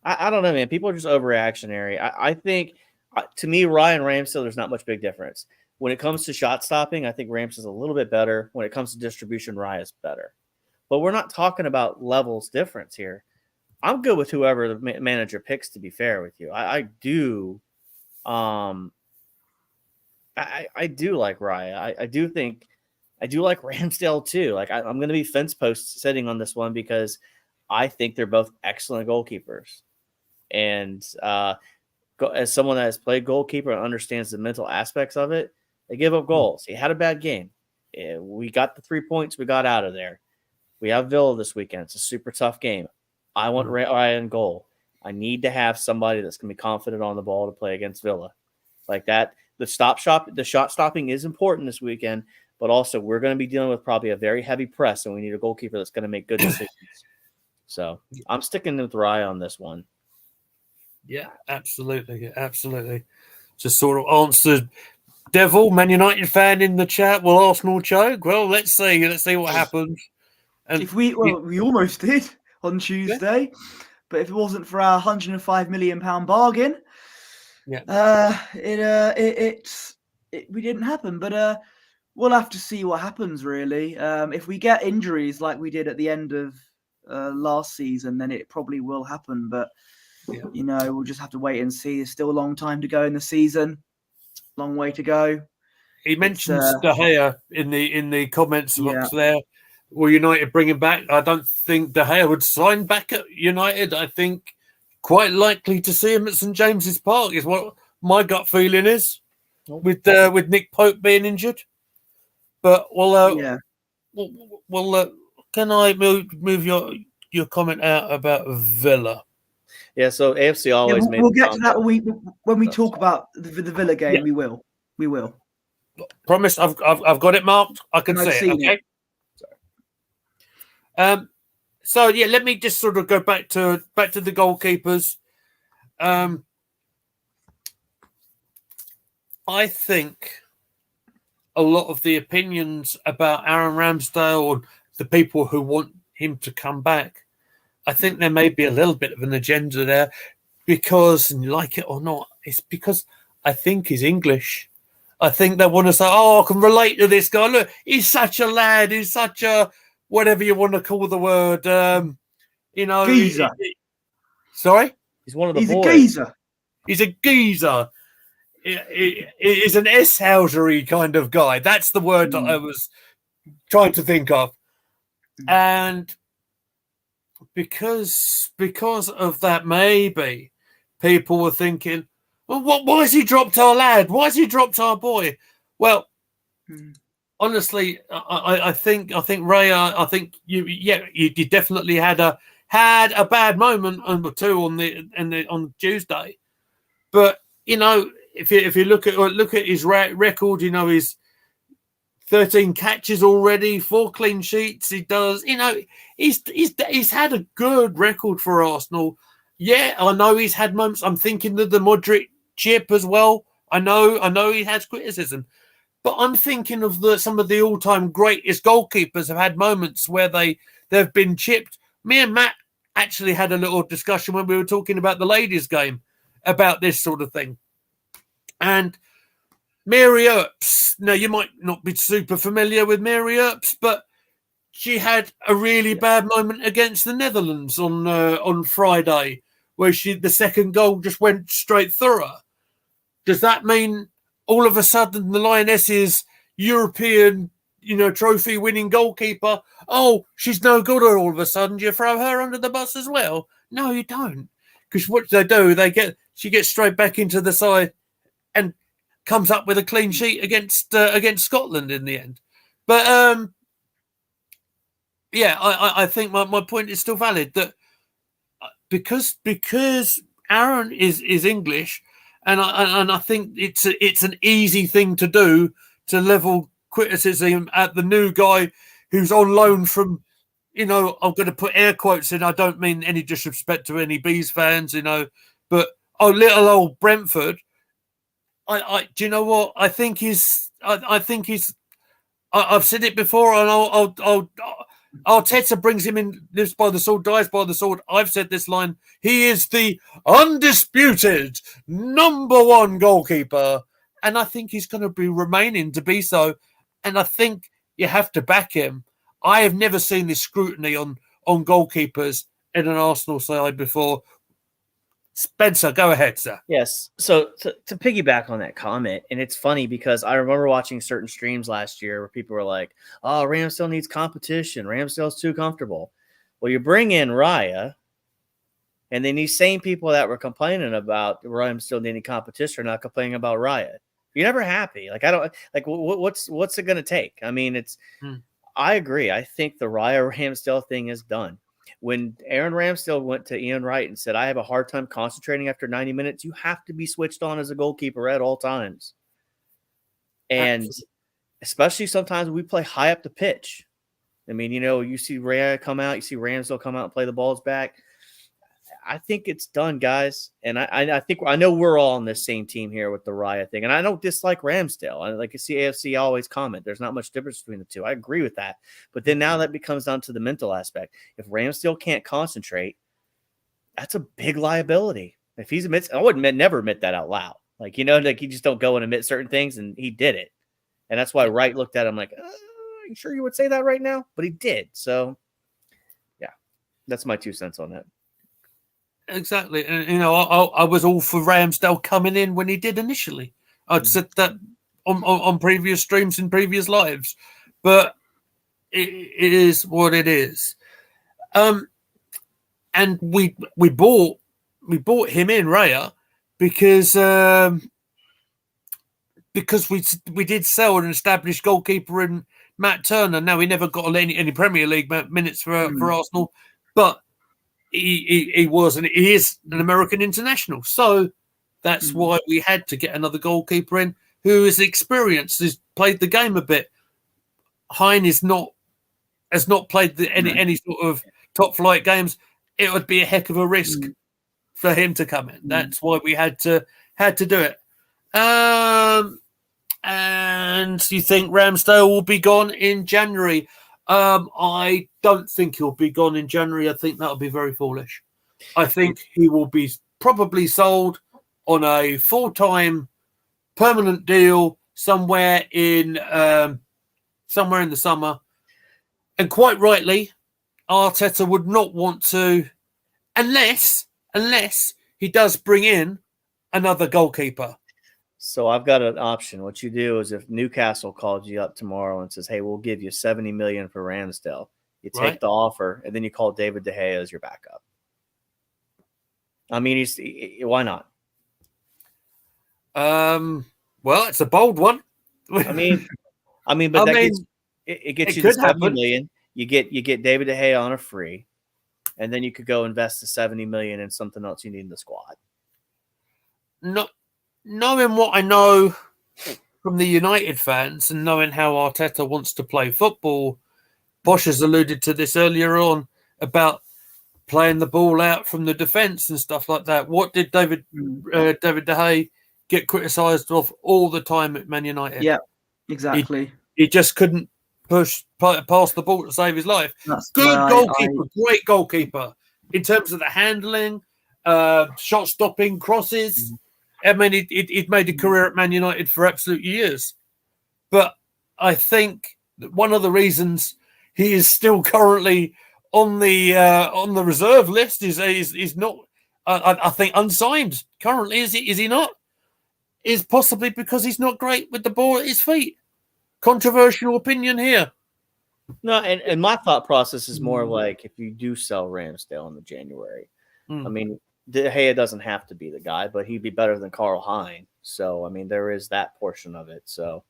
I don't know, man. People are just overreactionary. I think, to me, Ryan Ramsdale, there's not much big difference. When it comes to shot stopping, I think Rams is a little bit better. When it comes to distribution, Raya is better. But we're not talking about levels difference here. I'm good with whoever the manager picks, to be fair with you. I do. I do like Raya. I do like Ramsdale too. Like, I'm going to be fence post sitting on this one because I think they're both excellent goalkeepers. And as someone that has played goalkeeper and understands the mental aspects of it, they give up goals. He had a bad game. We got the 3 points. We got out of there. We have Villa this weekend. It's a super tough game. I want Raya in goal. I need to have somebody that's going to be confident on the ball to play against Villa. Like that. The shot stopping is important this weekend, but also we're going to be dealing with probably a very heavy press, and we need a goalkeeper that's going to make good decisions. So I'm sticking with Raya on this one. Yeah, absolutely. Just sort of answered Devil, Man United fan in the chat. Will Arsenal choke? Well, let's see. Let's see what happens. And If we almost did on Tuesday, but if it wasn't for our £105 million bargain, we didn't happen. But we'll have to see what happens. Really, if we get injuries like we did at the end of last season, then it probably will happen. But we'll just have to wait and see. There's still a long time to go in the season. Long way to go. He mentions De Gea in the comments box there. Will United bring him back? I don't think De Gea would sign back at United. I think quite likely to see him at St James's Park is what my gut feeling is, with Nick Pope being injured. But can I move your comment out about Villa? Yeah, so AFC always made. We'll get to that when we talk about the Villa game. Yeah. We will. Promise. I've got it marked. I can see it. Okay. Sorry. So let me just sort of go back to the goalkeepers. I think a lot of the opinions about Aaron Ramsdale or the people who want him to come back, I think there may be a little bit of an agenda there because, like it or not, it's because I think he's English. I think they want to say, I can relate to this guy. Look, he's such a lad. He's such a, whatever you want to call the word, geezer. Sorry? He's one of the boys. A geezer. He's a geezer. He's an S-housery kind of guy. That's the word that I was trying to think of. And because of that, maybe people were thinking, well, why has he dropped our lad? Why has he dropped our boy? Well, honestly, I think Ray, I think you definitely had a bad moment or two on Tuesday, but if you look at his record, he's 13 catches already, 4 clean sheets. He does, he's had a good record for Arsenal. Yeah, I know he's had moments. I'm thinking of the Modric chip as well. I know he has criticism, but I'm thinking of some of the all-time greatest goalkeepers have had moments where they've been chipped. Me and Matt actually had a little discussion when we were talking about the ladies' game about this sort of thing. And Mary Earps, now you might not be super familiar with Mary Earps, but she had a really bad moment against the Netherlands on Friday, where the second goal just went straight through her. Does that mean all of a sudden the Lionesses' European, trophy-winning goalkeeper, she's no good all of a sudden? Do you throw her under the bus as well? No, you don't. Because what they do, she gets straight back into the side and comes up with a clean sheet against Scotland in the end. But I think my point is still valid, that because Aaron is English, and I think it's an easy thing to do to level criticism at the new guy who's on loan from, I'm going to put air quotes in. I don't mean any disrespect to any Bees fans, but little old Brentford. Do you know what? I think he's. I've said it before, and Arteta brings him in. Lives by the sword, dies by the sword. I've said this line. He is the undisputed #1 goalkeeper, and I think he's going to be remaining to be so. And I think you have to back him. I have never seen this scrutiny on goalkeepers in an Arsenal side before. Spencer, go ahead, sir. Yes. So to piggyback on that comment, and it's funny because I remember watching certain streams last year where people were like, "Oh, Ramsdale needs competition. Ramsdale's too comfortable." Well, you bring in Raya, and then these same people that were complaining about Ramsdale needing competition are not complaining about Raya. You're never happy. Like, I don't like what's it going to take? I mean, I agree. I think the Raya Ramsdale thing is done. When Aaron Ramsdale went to Ian Wright and said, I have a hard time concentrating after 90 minutes, you have to be switched on as a goalkeeper at all times. And especially sometimes we play high up the pitch. I mean, you see Raya come out, you see Ramsdale come out and play the balls back. I think it's done, guys. And I know we're all on the same team here with the Raya thing. And I don't dislike Ramsdale. I like to see AFC always comment. There's not much difference between the two. I agree with that. But then now that becomes down to the mental aspect. If Ramsdale can't concentrate, that's a big liability. If he's admits, I would never admit that out loud. Like, you just don't go and admit certain things, and he did it. And that's why Wright looked at him like, are you sure you would say that right now? But he did. So, yeah, that's my 2 cents on that. Exactly. And, I was all for Ramsdale coming in when he did initially. I'd said that on previous streams in previous lives. But it is what it is. And we bought him in, Raya, because we did sell an established goalkeeper in Matt Turner. Now, he never got any Premier League minutes for Arsenal, but he was and he is an American international. So that's why we had to get another goalkeeper in who is experienced, has played the game a bit. Hein has not played any sort of top flight games. It would be a heck of a risk for him to come in. That's why we had to do it. And you think Ramsdale will be gone in January? I don't think he'll be gone in January. I think that'll be very foolish. I think he will be probably sold on a full-time permanent deal somewhere in the summer. And quite rightly, Arteta would not want to, unless he does bring in another goalkeeper. So I've got an option. What you do is if Newcastle called you up tomorrow and says, hey, we'll give you $70 million for Ramsdale, you take the offer, and then you call David De Gea as your backup. I mean, why not? Well, it's a bold one. It gets you the $70 million. You get David De Gea on a free, and then you could go invest the $70 million in something else you need in the squad. Knowing what I know from the United fans and knowing how Arteta wants to play football, Bosch has alluded to this earlier on about playing the ball out from the defence and stuff like that. What did David De Gea get criticised of all the time at Man United? Yeah, exactly. He just couldn't pass the ball to save his life. That's good goalkeeper, great goalkeeper in terms of the handling, shot stopping, crosses. I mean, he'd made a career at Man United for absolute years. But I think that one of the reasons he is still currently on the reserve list is not, I think, unsigned currently. Is he not? Is possibly because he's not great with the ball at his feet. Controversial opinion here. No, and my thought process is more like if you do sell Ramsdale in the January, I mean, De Gea doesn't have to be the guy, but he'd be better than Carl Hein. So, I mean, there is that portion of it. So,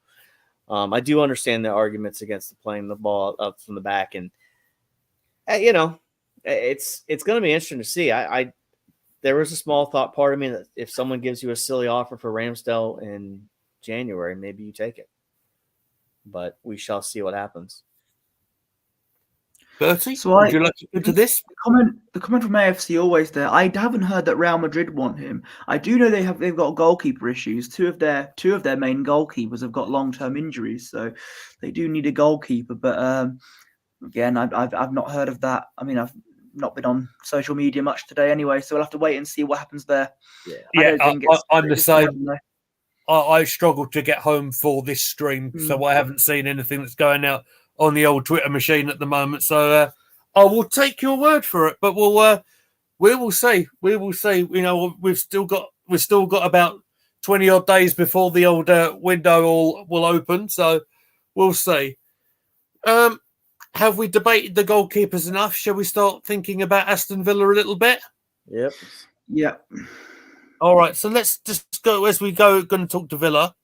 I do understand the arguments against playing the ball up from the back. And, it's going to be interesting to see. There was a small thought part of me that if someone gives you a silly offer for Ramsdale in January, maybe you take it. But we shall see what happens. Bertie, would you like to go to this? The comment from AFC always there. I haven't heard that Real Madrid want him. I do know they've got goalkeeper issues. Two of their main goalkeepers have got long-term injuries, so they do need a goalkeeper. But again, I've not heard of that. I mean, I've not been on social media much today anyway, so we'll have to wait and see what happens there. I'm the same. I struggled to get home for this stream, so I haven't seen anything that's going out on the old Twitter machine at the moment. So I will take your word for it, but we will see. We will see. We've still got about 20 odd days before the old window will open. So we'll see. Have we debated the goalkeepers enough? Shall we start thinking about Aston Villa a little bit? Yep. Yeah. All right. So let's just go as we go. Going to talk to Villa.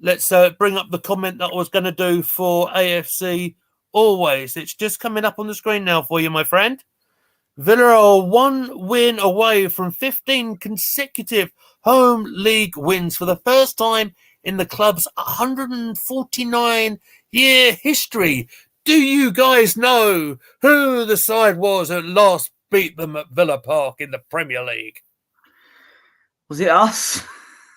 Let's bring up the comment that I was going to do for AFC always. It's just coming up on the screen now for you, my friend. Villa are 1 win away from 15 consecutive home league wins for the first time in the club's 149-year history. Do you guys know who the side was at last beat them at Villa Park in the Premier League. Was it us?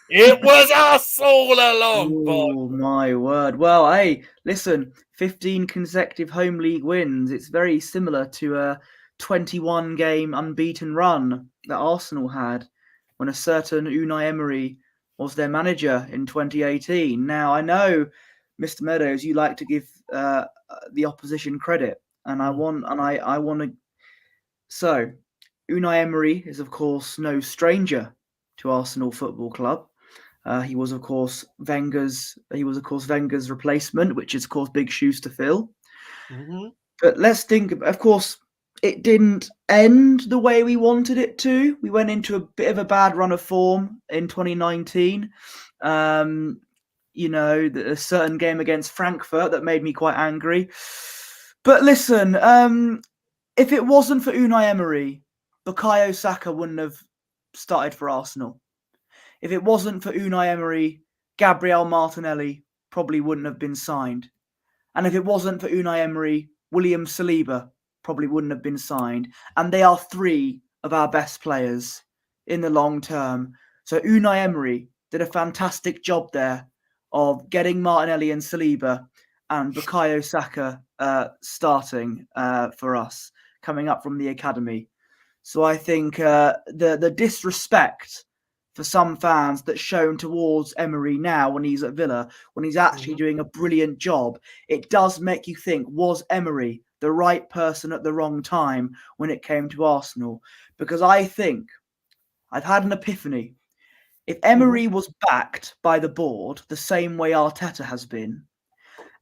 It was us all along, boy. Oh, my word. Well, hey, listen, 15 consecutive home league wins. It's very similar to a 21-game unbeaten run that Arsenal had when a certain Unai Emery was their manager in 2018. Now, I know, Mr. Meadows, you like to give the opposition credit, and I want to. So, Unai Emery is, of course, no stranger to Arsenal Football Club. He was, of course, Wenger's replacement, which is, of course, big shoes to fill. Mm-hmm. But let's think. Of course, it didn't end the way we wanted it to. We went into a bit of a bad run of form in 2019. A certain game against Frankfurt that made me quite angry. But listen, if it wasn't for Unai Emery, Bukayo Saka wouldn't have started for Arsenal. If it wasn't for Unai Emery, Gabriel Martinelli probably wouldn't have been signed. And if it wasn't for Unai Emery, William Saliba probably wouldn't have been signed. And they are three of our best players in the long term. So Unai Emery did a fantastic job there of getting Martinelli and Saliba and Bukayo Saka starting for us, coming up from the academy. So I think the disrespect for some fans that's shown towards Emery now when he's at Villa, when he's actually doing a brilliant job, it does make you think, was Emery the right person at the wrong time when it came to Arsenal? Because I think I've had an epiphany. If Emery was backed by the board the same way Arteta has been,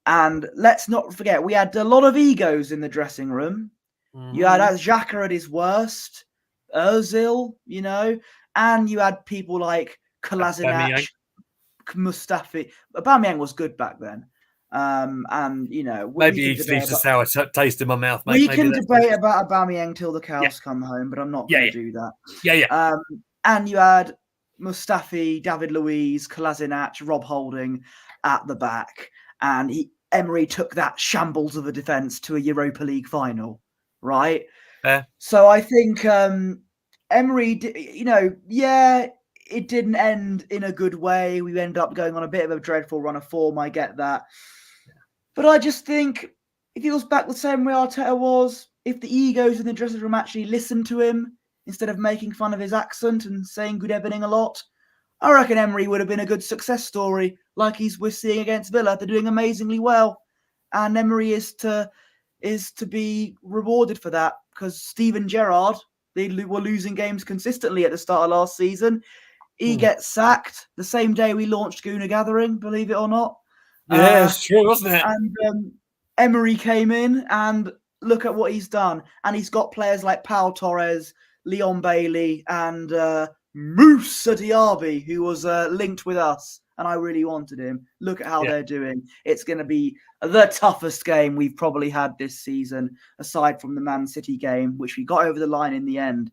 and let's not forget, we had a lot of egos in the dressing room. You had Xhaka at his worst, Ozil, and you had people like Kolasinac, Mustafi. Aubameyang was good back then. Maybe he leaves a sour taste in my mouth, mate. We can debate about Aubameyang till the cows come home, but I'm not going to do that. Yeah. And you had Mustafi, David Luiz, Kolasinac, Rob Holding at the back. And Emery took that shambles of a defence to a Europa League final, right? So I think Emery, it didn't end in a good way. We ended up going on a bit of a dreadful run of form. I get that. But I just think if he was back the same way Arteta was, if the egos in the dressing room actually listened to him instead of making fun of his accent and saying good evening a lot, I reckon Emery would have been a good success story like we're seeing against Villa. They're doing amazingly well. And Emery is to be rewarded for that, because Steven Gerrard, they were losing games consistently at the start of last season. He gets sacked the same day we launched Gooner Gathering, believe it or not. Yeah, it's true, wasn't it? And Emery came in, and look at what he's done. And he's got players like Pau Torres, Leon Bailey, and Moussa Diaby, who was linked with us. And I really wanted him. Look at how they're doing. It's going to be the toughest game we've probably had this season, aside from the Man City game, which we got over the line in the end.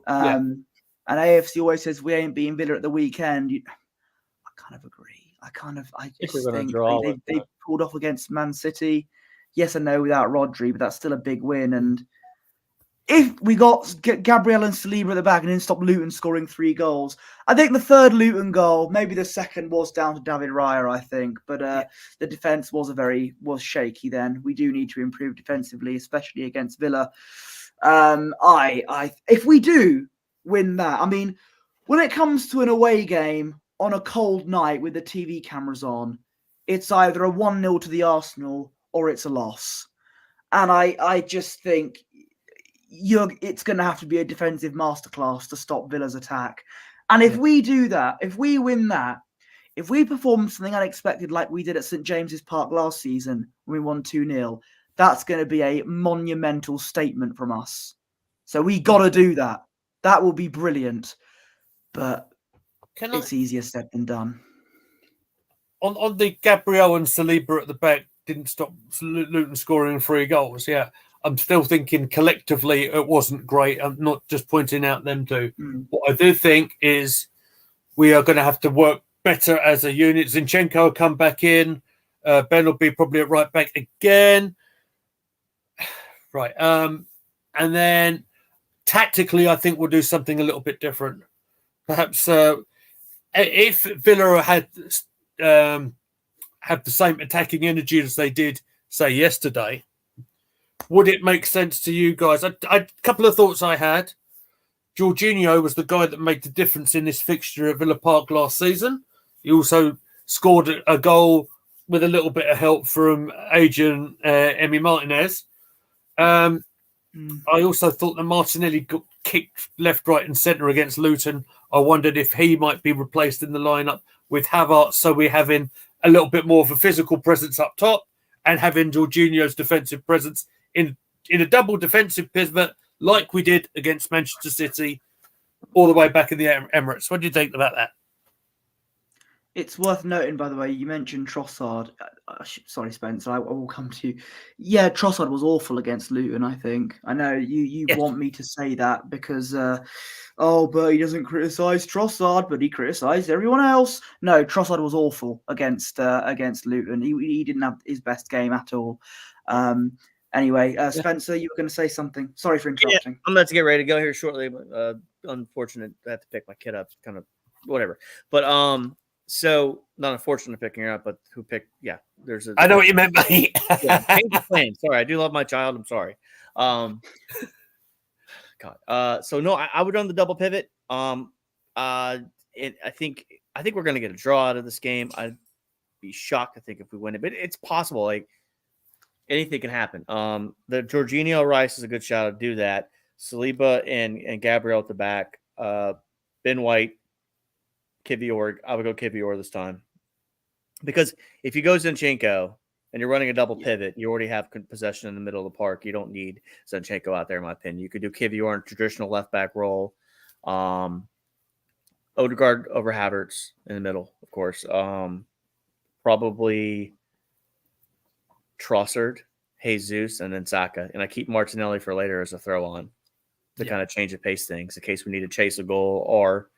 And AFC always says we ain't beating Villa at the weekend. I kind of agree. I just think they pulled off against Man City. Yes, I know without Rodri, but that's still a big win. And if we got Gabriel and Saliba at the back and then stop Luton scoring 3 goals, I think the third Luton goal, maybe the second, was down to David Raya, I think. But the defence was shaky then. We do need to improve defensively, especially against Villa. If we do win that, I mean, when it comes to an away game on a cold night with the TV cameras on, it's either a 1-0 to the Arsenal or it's a loss. And I just think it's going to have to be a defensive masterclass to stop Villa's attack. And if we do that, if we win that, if we perform something unexpected like we did at St James's Park last season when we won 2-0, that's going to be a monumental statement from us. So we got to do that. That will be brilliant. But it's easier said than done. On the Gabriel and Saliba at the back didn't stop Luton scoring 3 goals, I'm still thinking collectively it wasn't great. I'm not just pointing out them two. What I do think is we are going to have to work better as a unit. Zinchenko will come back in. Ben will be probably at right back again. Right. And then tactically, I think we'll do something a little bit different. Perhaps if Villa had the same attacking energy as they did, say, yesterday, would it make sense to you guys? A couple of thoughts I had. Jorginho was the guy that made the difference in this fixture at Villa Park last season. He also scored a goal with a little bit of help from agent Emi Martinez. I also thought that Martinelli got kicked left, right and centre against Luton. I wondered if he might be replaced in the lineup with Havertz, so we're having a little bit more of a physical presence up top and having Jorginho's defensive presence in a double defensive pivot like we did against Manchester City all the way back in the Emirates. What do you think about that? It's worth noting, by the way, you mentioned Trossard. Sorry, Spencer, I will come to you. Yeah, Trossard was awful against Luton, I think. I know you want me to say that because, but he doesn't criticise Trossard, but he criticised everyone else. No, Trossard was awful against Luton. He didn't have his best game at all. Anyway, Spencer, you were going to say something. Sorry for interrupting. Yeah, I'm about to get ready to go here shortly. But, unfortunate, I have to pick my kid up. Kind of whatever. But so not unfortunate picking her up, but who picked? Yeah, I know what you meant, mate. Change of plan. Sorry, I do love my child. I'm sorry. God. So no, I would run the double pivot. I think we're going to get a draw out of this game. I'd be shocked, I think, if we win it, but it's possible. Like anything can happen. The Jorginho Rice is a good shot to do that. Saliba and Gabriel at the back. Ben White, Kivior. I would go Kivior this time. Because if you go Zinchenko and you're running a double pivot, you already have possession in the middle of the park. You don't need Zinchenko out there, in my opinion. You could do Kivior in a traditional left back role. Odegaard over Havertz in the middle, of course. Probably Trossard, Jesus, and then Saka. And I keep Martinelli for later as a throw on to kind of change the pace things in case we need to chase a goal or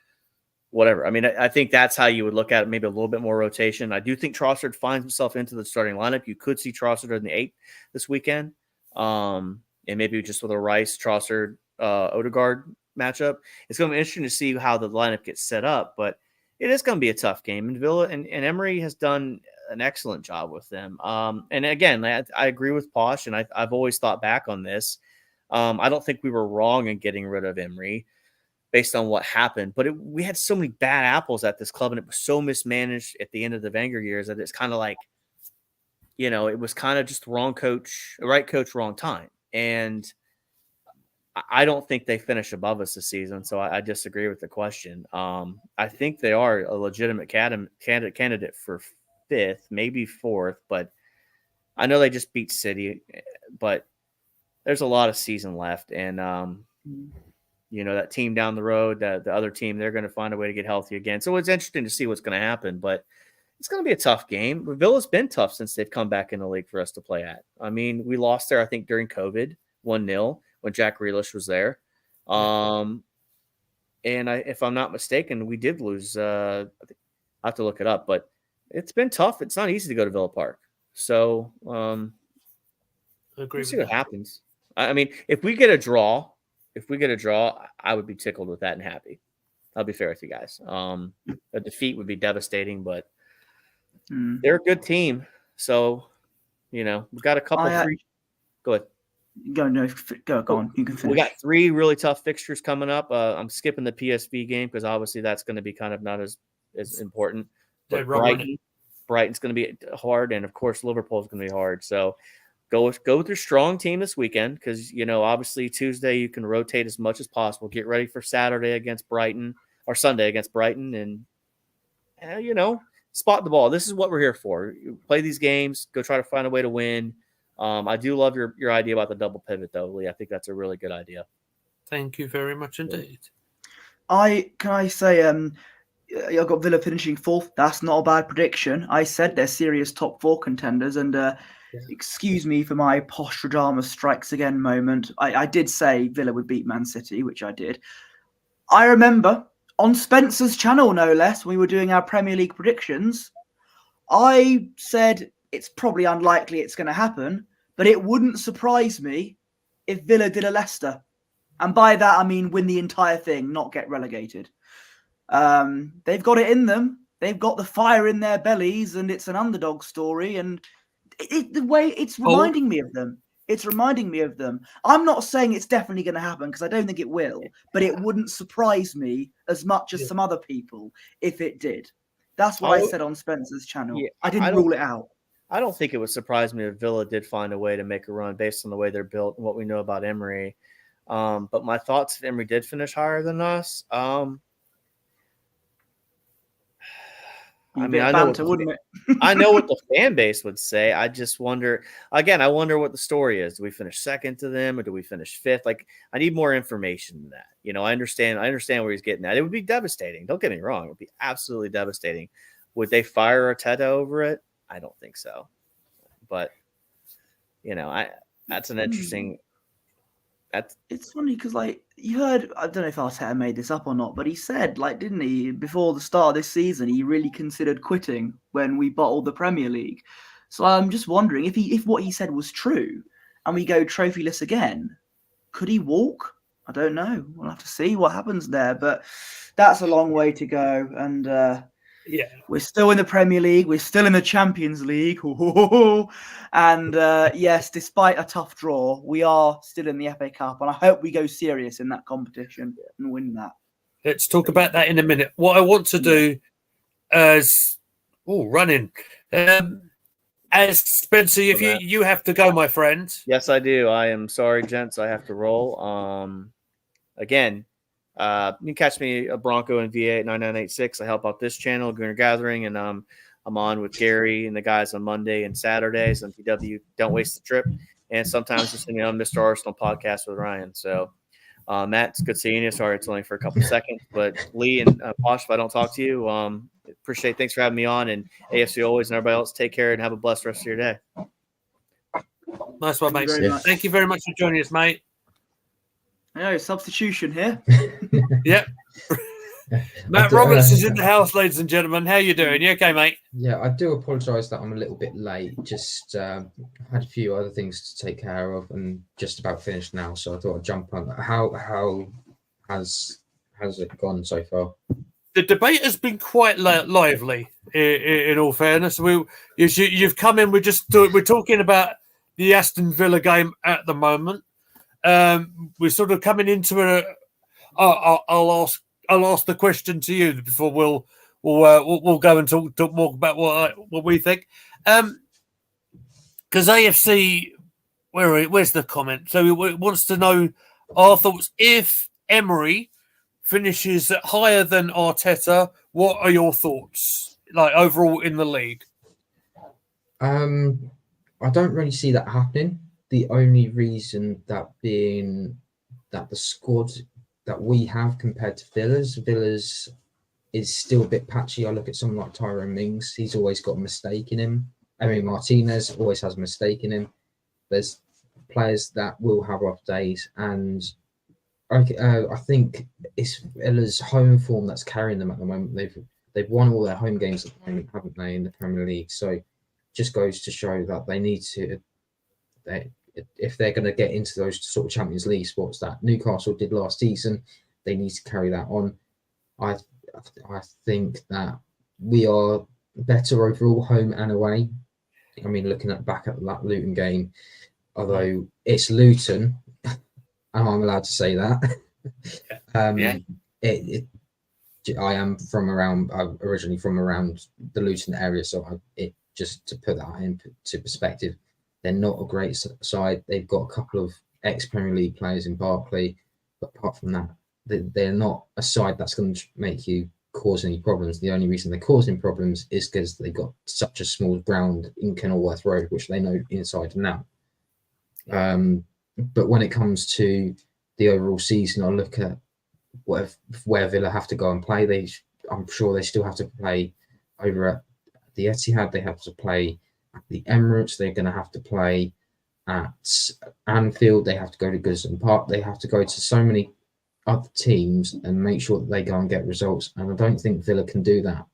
whatever. I mean, I think that's how you would look at it, maybe a little bit more rotation. I do think Trossard finds himself into the starting lineup. You could see Trossard in the 8 this weekend. And maybe just with a Rice, Trossard, Odegaard matchup. It's going to be interesting to see how the lineup gets set up, but it is going to be a tough game. And Villa and Emery has done an excellent job with them. And again, I agree with Posh, and I've always thought back on this. I don't think we were wrong in getting rid of Emery based on what happened, but we had so many bad apples at this club, and it was so mismanaged at the end of the Wenger years that it's kind of like, it was kind of just right coach, wrong time. And I don't think they finish above us this season, so I disagree with the question. I think they are a legitimate candidate for 5th, maybe 4th, but I know they just beat City, but there's a lot of season left, and that team down the road, the other team, they're going to find a way to get healthy again. So it's interesting to see what's going to happen, but it's going to be a tough game. Villa's been tough since they've come back in the league for us to play at. I mean, we lost there, I think, during COVID, 1-0 when Jack Grealish was there. And if I'm not mistaken, we did lose. I have to look it up, but it's been tough. It's not easy to go to Villa Park. So we'll see what happens. I mean, if we get a draw, I would be tickled with that and happy. I'll be fair with you guys. A defeat would be devastating, but they're a good team. So, we've got a couple free. Go ahead. Go on. You can finish. We got 3 really tough fixtures coming up. I'm skipping the PSV game because obviously that's going to be kind of not as important. But Brighton's going to be hard, and of course Liverpool's going to be hard. So go with your strong team this weekend because obviously Tuesday you can rotate as much as possible. Get ready for Saturday against Brighton or Sunday against Brighton, and spot the ball. This is what we're here for. You play these games. Go try to find a way to win. I do love your idea about the double pivot, though, Lee. I think that's a really good idea. Thank you very much indeed. Can I say, I've got Villa finishing 4th. That's not a bad prediction. I said they're serious top 4 contenders, and excuse me for my Postradamus strikes again moment. I did say Villa would beat Man City, which I did. I remember on Spencer's channel, no less, when we were doing our Premier League predictions, I said it's probably unlikely it's going to happen, but it wouldn't surprise me if Villa did a Leicester. And by that, I mean win the entire thing, not get relegated. They've got it in them. They've got the fire in their bellies, and it's an underdog story. And the way it's reminding me of them. It's reminding me of them. I'm not saying it's definitely going to happen because I don't think it will, but it wouldn't surprise me as much as some other people if it did. That's what I said on Spencer's channel. Yeah, I didn't rule it out. I don't think it would surprise me if Villa did find a way to make a run based on the way they're built and what we know about Emery. But my thoughts, if Emery did finish higher than us, I mean, I know what the fan base would say. I just wonder, again, I wonder what the story is. Do we finish second to them or do we finish fifth? Like, I need more information than that. You know, I understand where he's getting at. It would be devastating. Don't get me wrong. It would be absolutely devastating. Would they fire Arteta over it? I don't think so. But, you know, that's an interesting. It's funny because, like, you heard, I don't know if Arteta made this up or not, but he said, like, didn't he, before the start of this season, he really considered quitting when we bottled the Premier League. So I'm just wondering if what he said was true and we go trophyless again, could he walk? I don't know. We'll have to see what happens there, but that's a long way to go. And we're still in the Premier League. We're still in the Champions League. And yes, despite a tough draw, we are still in the FA Cup. And I hope we go serious in that competition and win that. Let's talk about that in a minute. What I want to do as as Spencer, if you have to go, my friend. Yes, I do. I am sorry, gents. I have to roll. Again, you can catch me a Bronco in VA at 9986. I help out this channel, Gooner Gathering, and I'm on with Gary and the guys on Monday and Saturdays on PW. Don't waste the trip. And sometimes just on Mr. Arsenal podcast with Ryan. So, Matt, it's good seeing you. Sorry, it's only for a couple of seconds, but Lee and Posh, if I don't talk to you, appreciate. Thanks for having me on. And AFC always, and everybody else, take care and have a blessed rest of your day. Nice one, mate. Thank you very much for joining us, mate. I know, substitution here. Yep. Matt Roberts is in the house, ladies and gentlemen. How you doing? You okay, mate? Yeah, I do apologise that I'm a little bit late. Just had a few other things to take care of and just about finished now. So I thought I'd jump on. How has it gone so far? The debate has been quite lively. In all fairness, you've come in. We're talking about the Aston Villa game at the moment. We're sort of coming into a. I'll ask the question to you before we'll go and talk more about what we think. Because AFC, where's the comment? So he wants to know our thoughts. If Emery finishes higher than Arteta, what are your thoughts, like overall in the league? I don't really see that happening. The only reason that being that the squad that we have compared to Villa's is still a bit patchy. I look at someone like Tyrone Mings. He's always got a mistake in him. I mean, Martinez always has a mistake in him. There's players that will have off days. And I think it's Villa's home form that's carrying them at the moment. They've won all their home games at the moment, haven't they, in the Premier League? So it just goes to show that they need to... if they're going to get into those sort of Champions League spots that Newcastle did last season, they need to carry that on. I think that we are better overall home and away. I mean, looking back at that Luton game, although it's Luton, and I'm allowed to say that. I am originally from around the Luton area, so just to put that into perspective. They're not a great side. They've got a couple of ex-Premier League players in Barkley, but apart from that, they're not a side that's going to make you cause any problems. The only reason they're causing problems is because they've got such a small ground in Kenilworth Road, which they know inside and out. But when it comes to the overall season, I look at where Villa have to go and play. I'm sure they still have to play over at the Etihad. They have to play at the Emirates. They're going to have to play at Anfield. They have to go to Goodison Park. They have to go to so many other teams and make sure that they go and get results. And I don't think Villa can do that.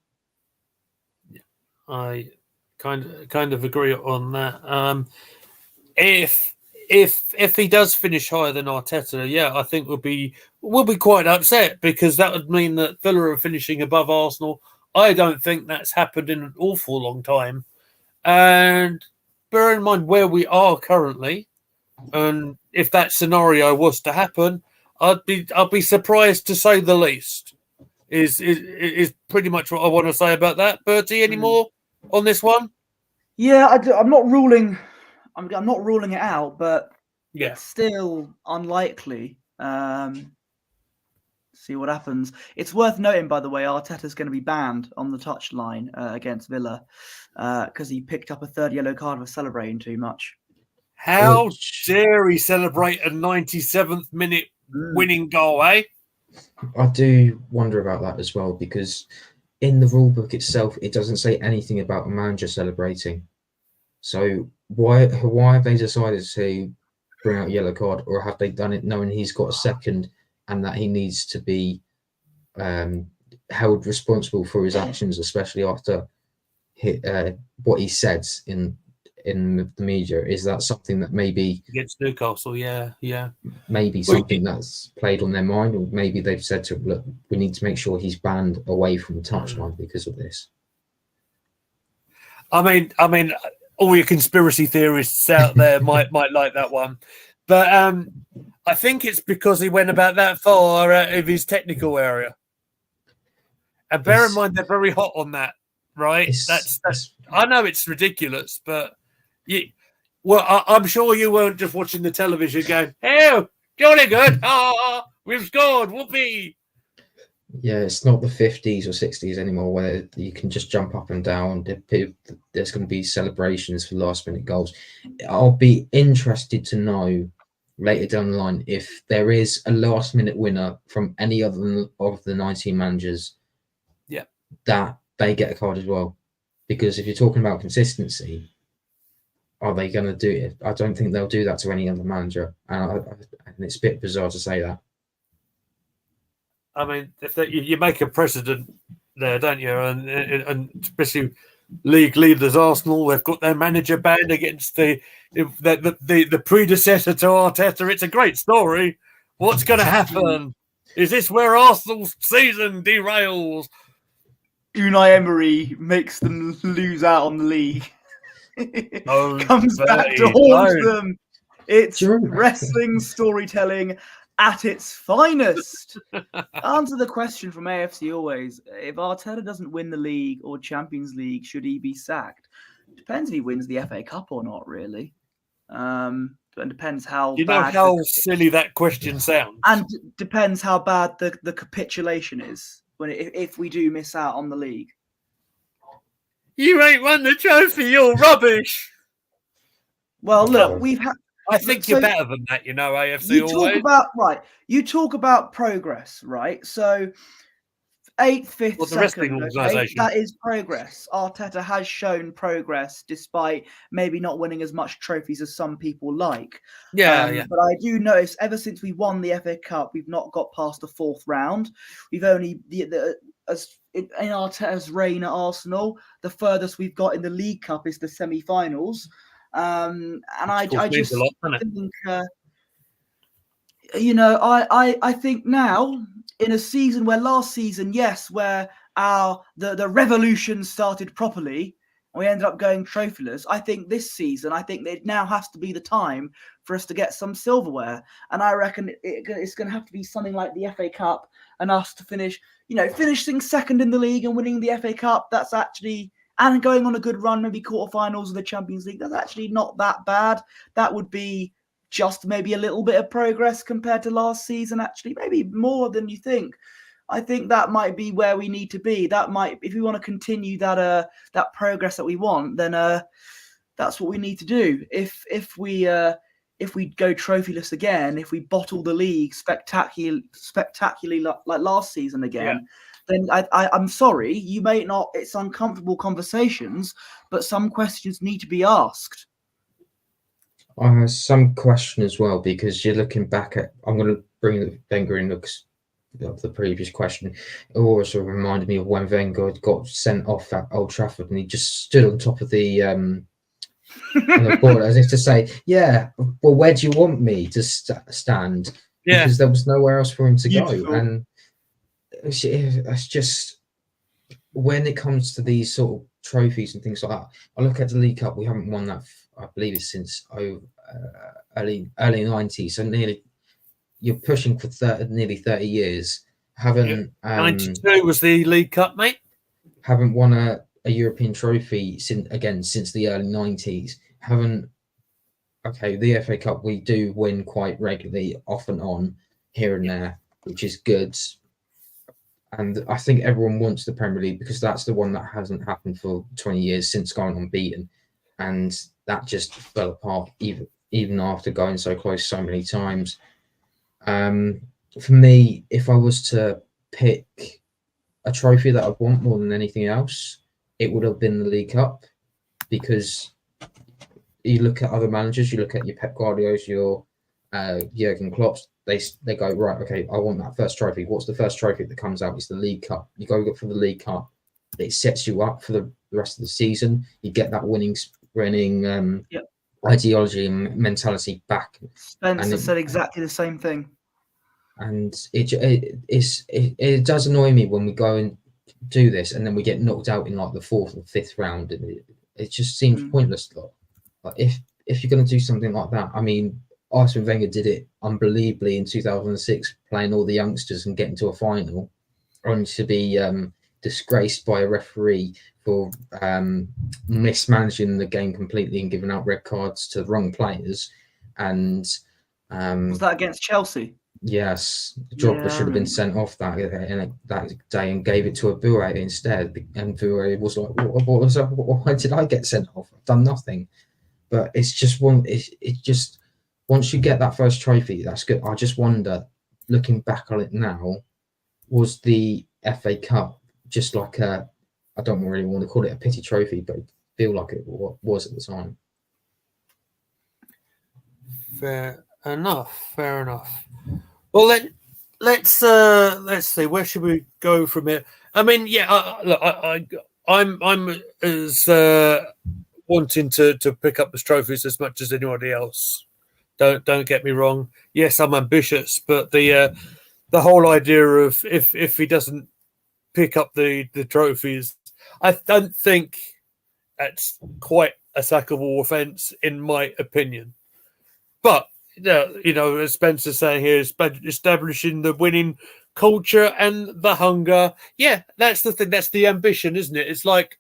I kind of agree on that. If if he does finish higher than Arteta, yeah, I think we'll be quite upset, because that would mean that Villa are finishing above Arsenal. I don't think that's happened in an awful long time. And bear in mind where we are currently, and if that scenario was to happen, I'd be surprised, to say the least. Is pretty much what I want to say about that. Bertie, any more on this one? Yeah, I'm not ruling. I'm not ruling it out, but Yeah, it's still unlikely. See what happens. It's worth noting, by the way, Arteta's going to be banned on the touchline against Villa because he picked up a third yellow card for celebrating too much. how dare he celebrate a 97th minute winning goal, eh? I do wonder about that as well, because in the rule book itself, it doesn't say anything about a manager celebrating. So why have they decided to bring out a yellow card, or have they done it knowing he's got a second and that he needs to be held responsible for his actions, especially after what he said in the media? Is that something that maybe Against Newcastle, yeah. maybe something that's played on their mind, or maybe they've said to him, look, we need to make sure he's banned away from the touchline because of this? I mean, all your conspiracy theorists out there might like that one, but I think it's because he went about that far out of his technical area. And bear in mind, they're very hot on that, right? That's I know it's ridiculous, but I'm sure you weren't just watching the television going, "Oh, jolly good! We've scored! Whoopee!" Yeah, it's not the 50s or 60s anymore where you can just jump up and down. There's going to be celebrations for last-minute goals. I'll be interested to know later down the line if there is a last-minute winner from any other of the 19 managers, that they get a card as well. Because if you're talking about consistency, are they going to do it? I don't think they'll do that to any other manager, and it's a bit bizarre to say that. I mean, if you make a precedent there, don't you? And especially league leaders Arsenal, they've got their manager banned against the predecessor to Arteta. It's a great story. What's going to happen? Is this where Arsenal's season derails? Unai Emery makes them lose out on the league. Comes back to haunt them. It's wrestling storytelling at its finest. Answer the question from AFC always. If Arteta doesn't win the league or Champions League, should he be sacked? Depends if he wins the FA Cup or not, really. It depends how bad. How silly that question sounds. And depends how bad the capitulation is if we do miss out on the league. You ain't won the trophy, you're rubbish. Well, look, we've had. I think you're better than that, AFC. You talk about progress, right? So 8th, 5th, the wrestling organisation. That is progress. Arteta has shown progress despite maybe not winning as much trophies as some people like. Yeah. But I do notice ever since we won the FA Cup, we've not got past the 4th round. We've only in Arteta's reign at Arsenal, the furthest we've got in the League Cup is the semi-finals. And I just think, I think now in a season where last season, where the revolution started properly and we ended up going trophyless. I think this season, it now has to be the time for us to get some silverware. And I reckon it's going to have to be something like the FA Cup and us to finishing second in the league and winning the FA Cup. That's actually... And going on a good run, maybe quarterfinals of the Champions League, that's actually not that bad. That would be just maybe a little bit of progress compared to last season, actually. Maybe more than you think. I think that might be where we need to be. That might, if we want to continue that progress that we want, then that's what we need to do. If we go trophyless again, if we bottle the league spectacularly like last season again, then I'm sorry, you may not, it's uncomfortable conversations, but some questions need to be asked. Some question as well, because you're looking back at, I'm going to bring the Wenger in of the previous question. It also reminded me of when Wenger got sent off at Old Trafford and he just stood on top of the on the board, as if to say, yeah, well, where do you want me to stand? Yeah. Because there was nowhere else for him to Beautiful. go. And it's just, when it comes to these sort of trophies and things like that, I look at the League Cup. We haven't won that, I believe it's since early 90s. So you're pushing for nearly 30 years. Haven't 92 was the League Cup, mate. Haven't won a European trophy since the early 90s. The FA Cup we do win quite regularly, off and on, here and there, which is good. And I think everyone wants the Premier League because that's the one that hasn't happened for 20 years since going unbeaten. And that just fell apart even after going so close so many times. For me, if I was to pick a trophy that I want more than anything else, it would have been the League Cup, because you look at other managers, you look at your Pep Guardiolas, your Jurgen Klopp's, they go, right, okay, I want that first trophy. What's the first trophy that comes out? It's the League Cup. You go for the League Cup. It sets you up for the rest of the season. You get that winning ideology and mentality back. Spencer said exactly the same thing. And it does annoy me when we go and do this and then we get knocked out in like the 4th or 5th round, and it just seems pointless. Like if you're going to do something like that, I mean, Arsene Wenger did it unbelievably in 2006, playing all the youngsters and getting to a final, only to be disgraced by a referee for mismanaging the game completely and giving out red cards to the wrong players. And was that against Chelsea? Yes, Drogba should have been sent off that day and gave it to a Boure instead. And Boure was like, "What was that? Why did I get sent off? I've done nothing." But it's just once you get that first trophy, that's good. I just wonder, looking back on it now, was the FA Cup just like I don't really want to call it a pity trophy, but I feel like it was at the time. Fair enough. Well, let's see. Where should we go from here? I mean, yeah, look, I'm as wanting to pick up the trophies as much as anybody else. Don't get me wrong. Yes, I'm ambitious, but the whole idea of if he doesn't pick up the trophies, I don't think that's quite a sackable offence, in my opinion. But as Spencer's saying here, establishing the winning culture and the hunger. Yeah, that's the thing. That's the ambition, isn't it? It's like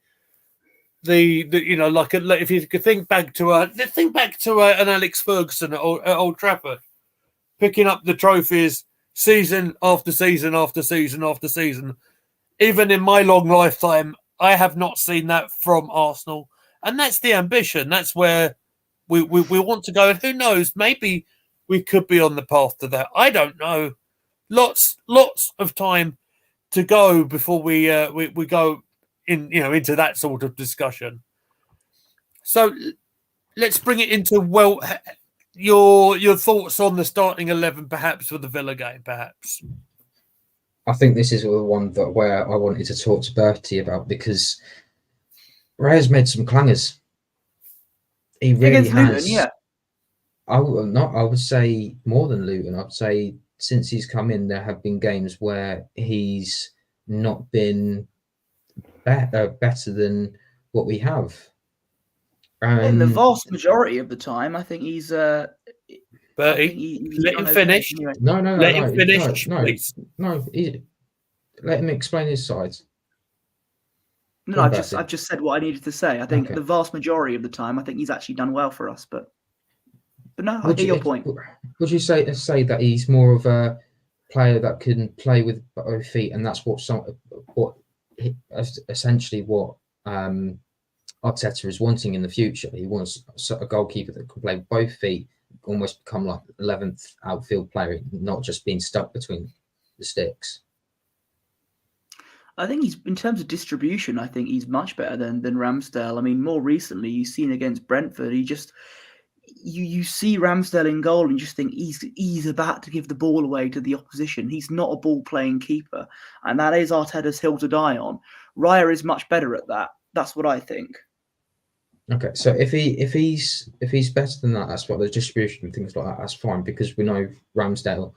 if you could think back to an Alex Ferguson at Old Trafford, picking up the trophies season after season after season after season. Even in my long lifetime, I have not seen that from Arsenal, and that's the ambition. That's where we want to go, and who knows? Maybe we could be on the path to that. I don't know. Lots of time to go before we go into that sort of discussion. So let's bring it into your thoughts on the starting 11, perhaps for the Villa game, perhaps. I think this is the one where I wanted to talk to Bertie about, because Raya's made some clangers. He really has. Luton, yeah. I would say more than Luton. I'd say since he's come in, there have been games where he's not been better than what we have. In the vast majority of the time, I think he's. Bertie, let him finish. No, let him finish, please. Let him explain his sides. No, I just said what I needed to say. I think the vast majority of the time, I think he's actually done well for us. But no, I hear your point. Would you say that he's more of a player that can play with both feet, and that's essentially what Arteta is wanting in the future? He wants a goalkeeper that can play with both feet, almost become like 11th outfield player, not just being stuck between the sticks. I think he's, in terms of distribution, I think he's much better than Ramsdale. I mean, more recently, you've seen against Brentford, he just you see Ramsdale in goal and you just think he's about to give the ball away to the opposition. He's not a ball playing keeper, and that is Arteta's hill to die on. Raya is much better at that. That's what I think. Okay, so if he's better than that, that's what the distribution and things like that. That's fine, because we know Ramsdale.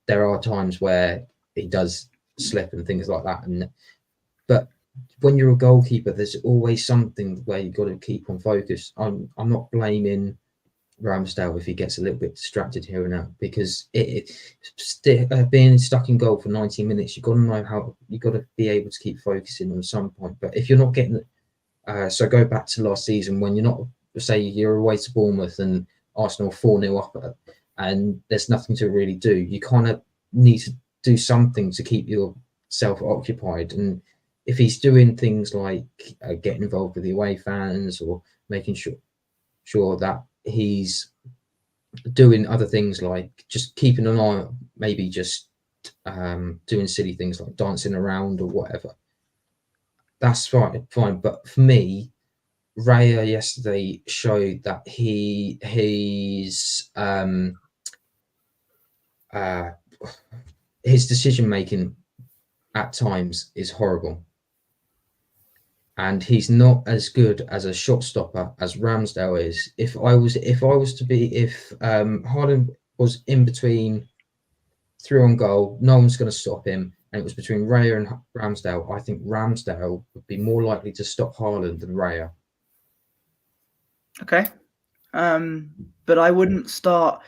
There are times where he does slip and things like that, but when you're a goalkeeper, there's always something where you've got to keep on focus. I'm not blaming Ramsdale if he gets a little bit distracted here and there, because being stuck in goal for 90 minutes, you've got to know how, you've got to be able to keep focusing on some point. But if you're not getting so go back to last season when you're not, say you're away to Bournemouth and Arsenal 4-0 up, and there's nothing to really do. You kind of need to do something to keep yourself occupied. And if he's doing things like getting involved with the away fans, or making sure that he's doing other things like just keeping an eye, maybe just doing silly things like dancing around or whatever, that's fine. But for me, Raya yesterday showed that his decision making at times is horrible, and he's not as good as a shot stopper as Ramsdale is. If Haaland was in between through on goal, no one's going to stop him, and it was between Raya and Ramsdale, I think Ramsdale would be more likely to stop Haaland than Raya. Okay. But I wouldn't start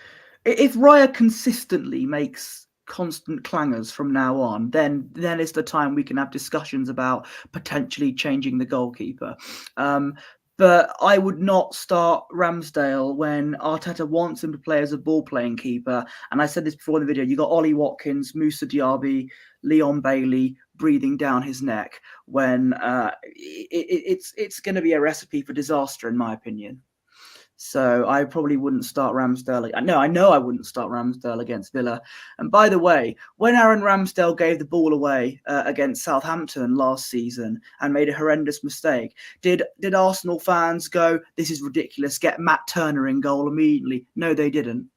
if Raya consistently makes constant clangers from now on, then is the time we can have discussions about potentially changing the goalkeeper. But I would not start Ramsdale when Arteta wants him to play as a ball-playing keeper. And I said this before in the video, you got Ollie Watkins, Moussa Diaby, Leon Bailey breathing down his neck when it's going to be a recipe for disaster, in my opinion. So I probably wouldn't start Ramsdale. I know I wouldn't start Ramsdale against Villa. And by the way, when Aaron Ramsdale gave the ball away against Southampton last season and made a horrendous mistake, did Arsenal fans go, "This is ridiculous, get Matt Turner in goal immediately"? No, they didn't.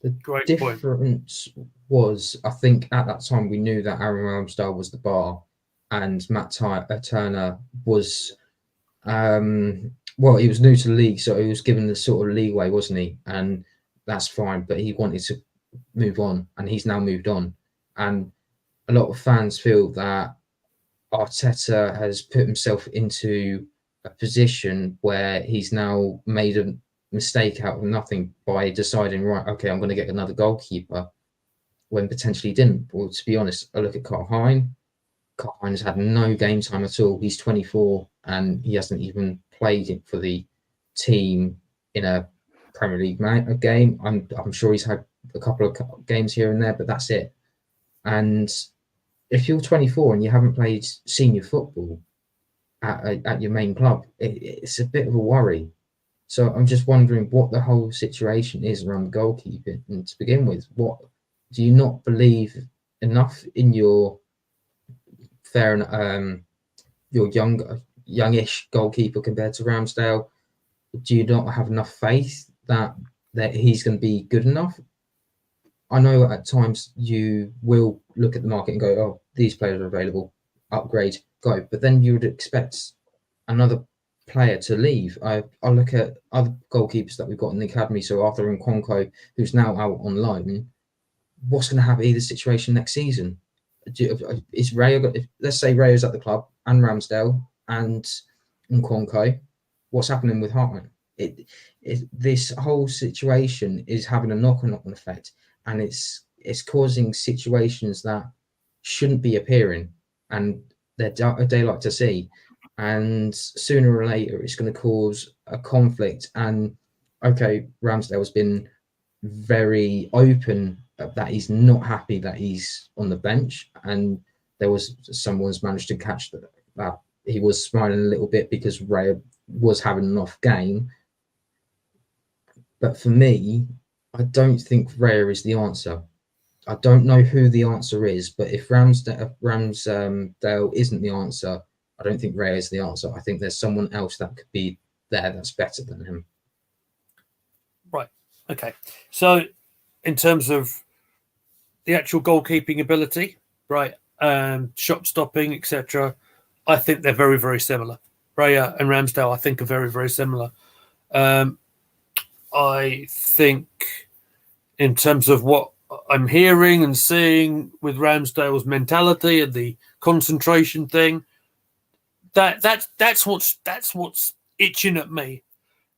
The difference was, I think at that time we knew that Aaron Ramsdale was the bar, and Matt Turner was well, he was new to the league, so he was given the sort of leeway, wasn't he? And that's fine, but he wanted to move on, and he's now moved on. And a lot of fans feel that Arteta has put himself into a position where he's now made a mistake out of nothing by deciding, right, okay, I'm going to get another goalkeeper, when potentially he didn't. Well, to be honest, I look at Carl Hine. Carl Hine's had no game time at all. He's 24 and he hasn't even played it for the team in a Premier League game. I'm sure he's had a couple of games here and there, but that's it. And if you're 24 and you haven't played senior football at your main club, it's a bit of a worry. So I'm just wondering what the whole situation is around goalkeeping. And to begin with, what do you not believe enough in your your youngish goalkeeper compared to Ramsdale? Do you not have enough faith that he's going to be good enough? I know at times you will look at the market and go, "Oh, these players are available, upgrade, go." But then you would expect another player to leave. I look at other goalkeepers that we've got in the academy, so Arthur Nkonkwo, who's now out on loan. What's going to happen in the situation next season? Is Raya? Let's say Raya's at the club and Ramsdale and Nkonkwo. What's happening with Hartman? This whole situation is having a knock-on effect, and it's causing situations that shouldn't be appearing, and they're daylight to see. And sooner or later, it's going to cause a conflict. And okay, Ramsdale has been very open that he's not happy that he's on the bench, and someone's managed to catch that he was smiling a little bit because Raya was having an off game. But for me, I don't think Raya is the answer. I don't know who the answer is, but if Ramsdale isn't the answer, I don't think Raya is the answer. I think there's someone else that could be there that's better than him. Right. Okay. So in terms of the actual goalkeeping ability, right, shot stopping, etc., I think they're very, very similar, Raya and Ramsdale, I think, are very, very similar. I think in terms of what I'm hearing and seeing with Ramsdale's mentality and the concentration thing, that's what's itching at me.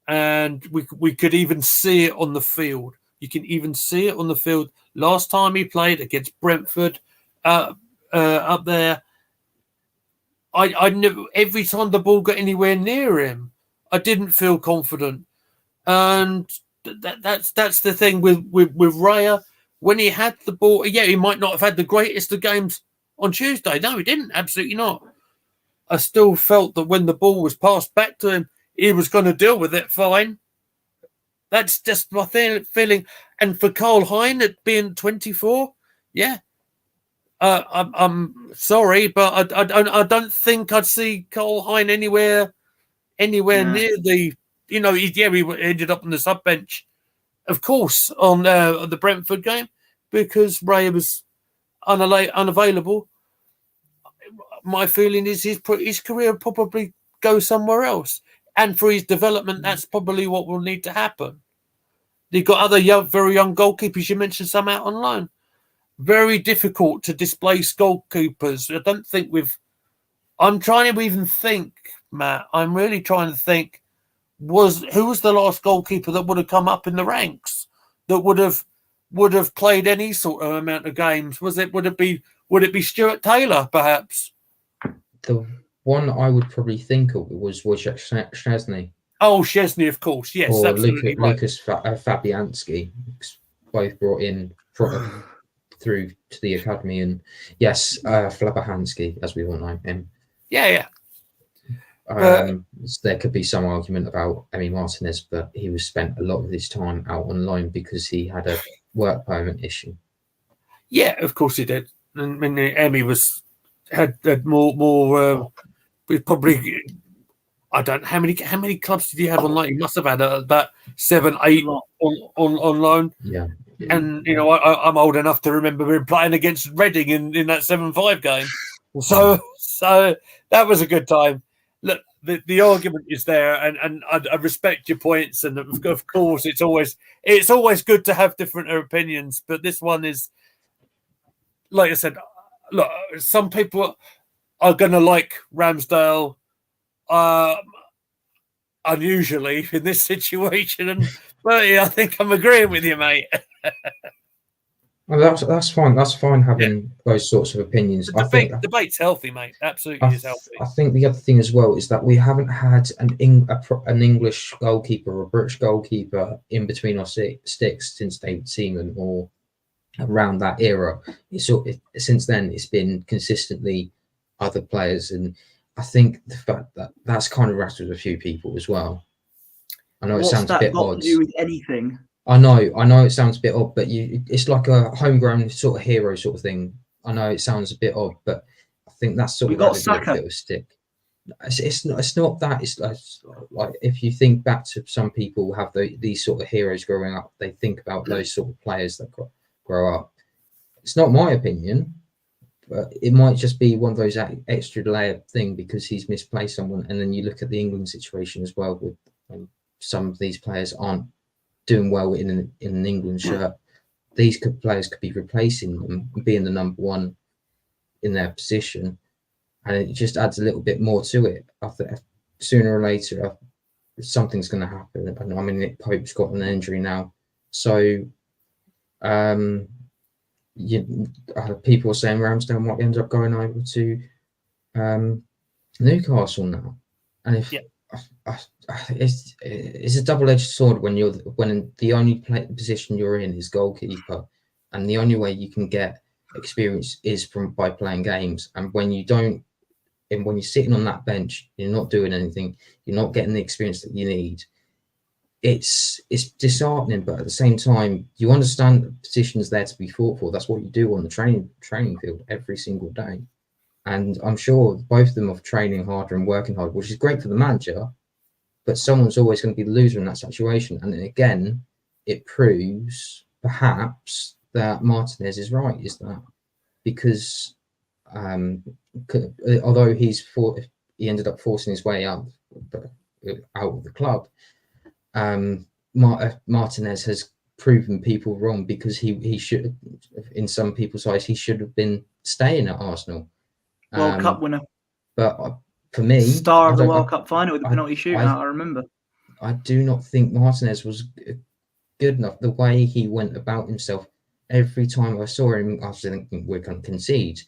And we could even see it on the field. You can even see it on the field. Last time he played against Brentford up there, I knew every time the ball got anywhere near him, I didn't feel confident. And that's the thing with Raya. When he had the ball, yeah, he might not have had the greatest of games on Tuesday. No, he didn't. Absolutely not. I still felt that when the ball was passed back to him, he was going to deal with it fine. That's just my feeling. And for Karl Hein at being 24, yeah, I'm sorry, but I don't think I'd see Karl Hein anywhere near the. He ended up on the sub bench, of course, on the Brentford game because Raya was unavailable. My feeling is his career probably go somewhere else. And for his development, that's probably what will need to happen. You've got other very young goalkeepers. You mentioned some out on loan. Very difficult to displace goalkeepers. I don't think I'm trying to even think, Matt. I'm really trying to think. Who was the last goalkeeper that would have come up in the ranks that would have played any sort of amount of games? Would it be Stuart Taylor, perhaps? The one I would probably think of was Szczesny. Oh, Szczesny, of course. Yes, or absolutely. Lucas Fabianski, both brought in through to the academy. And yes, Fabianski, as we all know him. Yeah. There could be some argument about Emi Martinez, but he was spent a lot of his time out on loan because he had a work permit issue. Yeah, of course he did. I mean, Emi had more. Probably, I don't know how many clubs did he have on loan? He must have had about 7, 8 on loan. Yeah. And I'm old enough to remember him playing against Reading in that 7-5 game. So that was a good time. Look, the argument is there, and I respect your points, and of course it's always good to have different opinions. But this one is, like I said, look, some people are going to like Ramsdale unusually in this situation, but yeah, I think I'm agreeing with you, mate. Well, that's fine. That's fine having those sorts of opinions. I think debate's healthy, mate. Absolutely, is healthy. I think the other thing as well is that we haven't had an English goalkeeper or a British goalkeeper in between our sticks since David Seaman or around that era. Since then, it's been consistently other players, and I think the fact that that's kind of rattled a few people as well. I know it sounds a bit odd. What's that got to do with anything? I know it sounds a bit odd, but it's like a homegrown sort of hero sort of thing. I know it sounds a bit odd, but I think that's sort of a bit of a stick. It's not that. It's like if you think back to some people have these sort of heroes growing up, they think about those sort of players that grow up. It's not my opinion, but it might just be one of those extra layer thing because he's misplaced someone. And then you look at the England situation as well with some of these players aren't doing well in an England shirt. These players could be replacing them and being the number one in their position, and it just adds a little bit more to it. I think sooner or later something's going to happen. I mean, Nick Pope's got an injury now, so people are saying Ramsdale might end up going over to Newcastle now, and if it's a double-edged sword when the only position you're in is goalkeeper, and the only way you can get experience is by playing games. And when you're sitting on that bench, you're not doing anything, you're not getting the experience that you need. It's disheartening, but at the same time, you understand the position's there to be fought for. That's what you do on the training field every single day. And I'm sure both of them are training harder and working hard, which is great for the manager, but someone's always going to be the loser in that situation. And then again, it proves perhaps that Martinez is right, is that because although he's he ended up forcing his way out of the club. Martinez has proven people wrong, because he should, in some people's eyes, he should have been staying at Arsenal. World Cup winner. But for me, star of the World Cup final with the penalty shootout, I remember. I do not think Martinez was good enough. The way he went about himself, every time I saw him, I was thinking we're going to concede.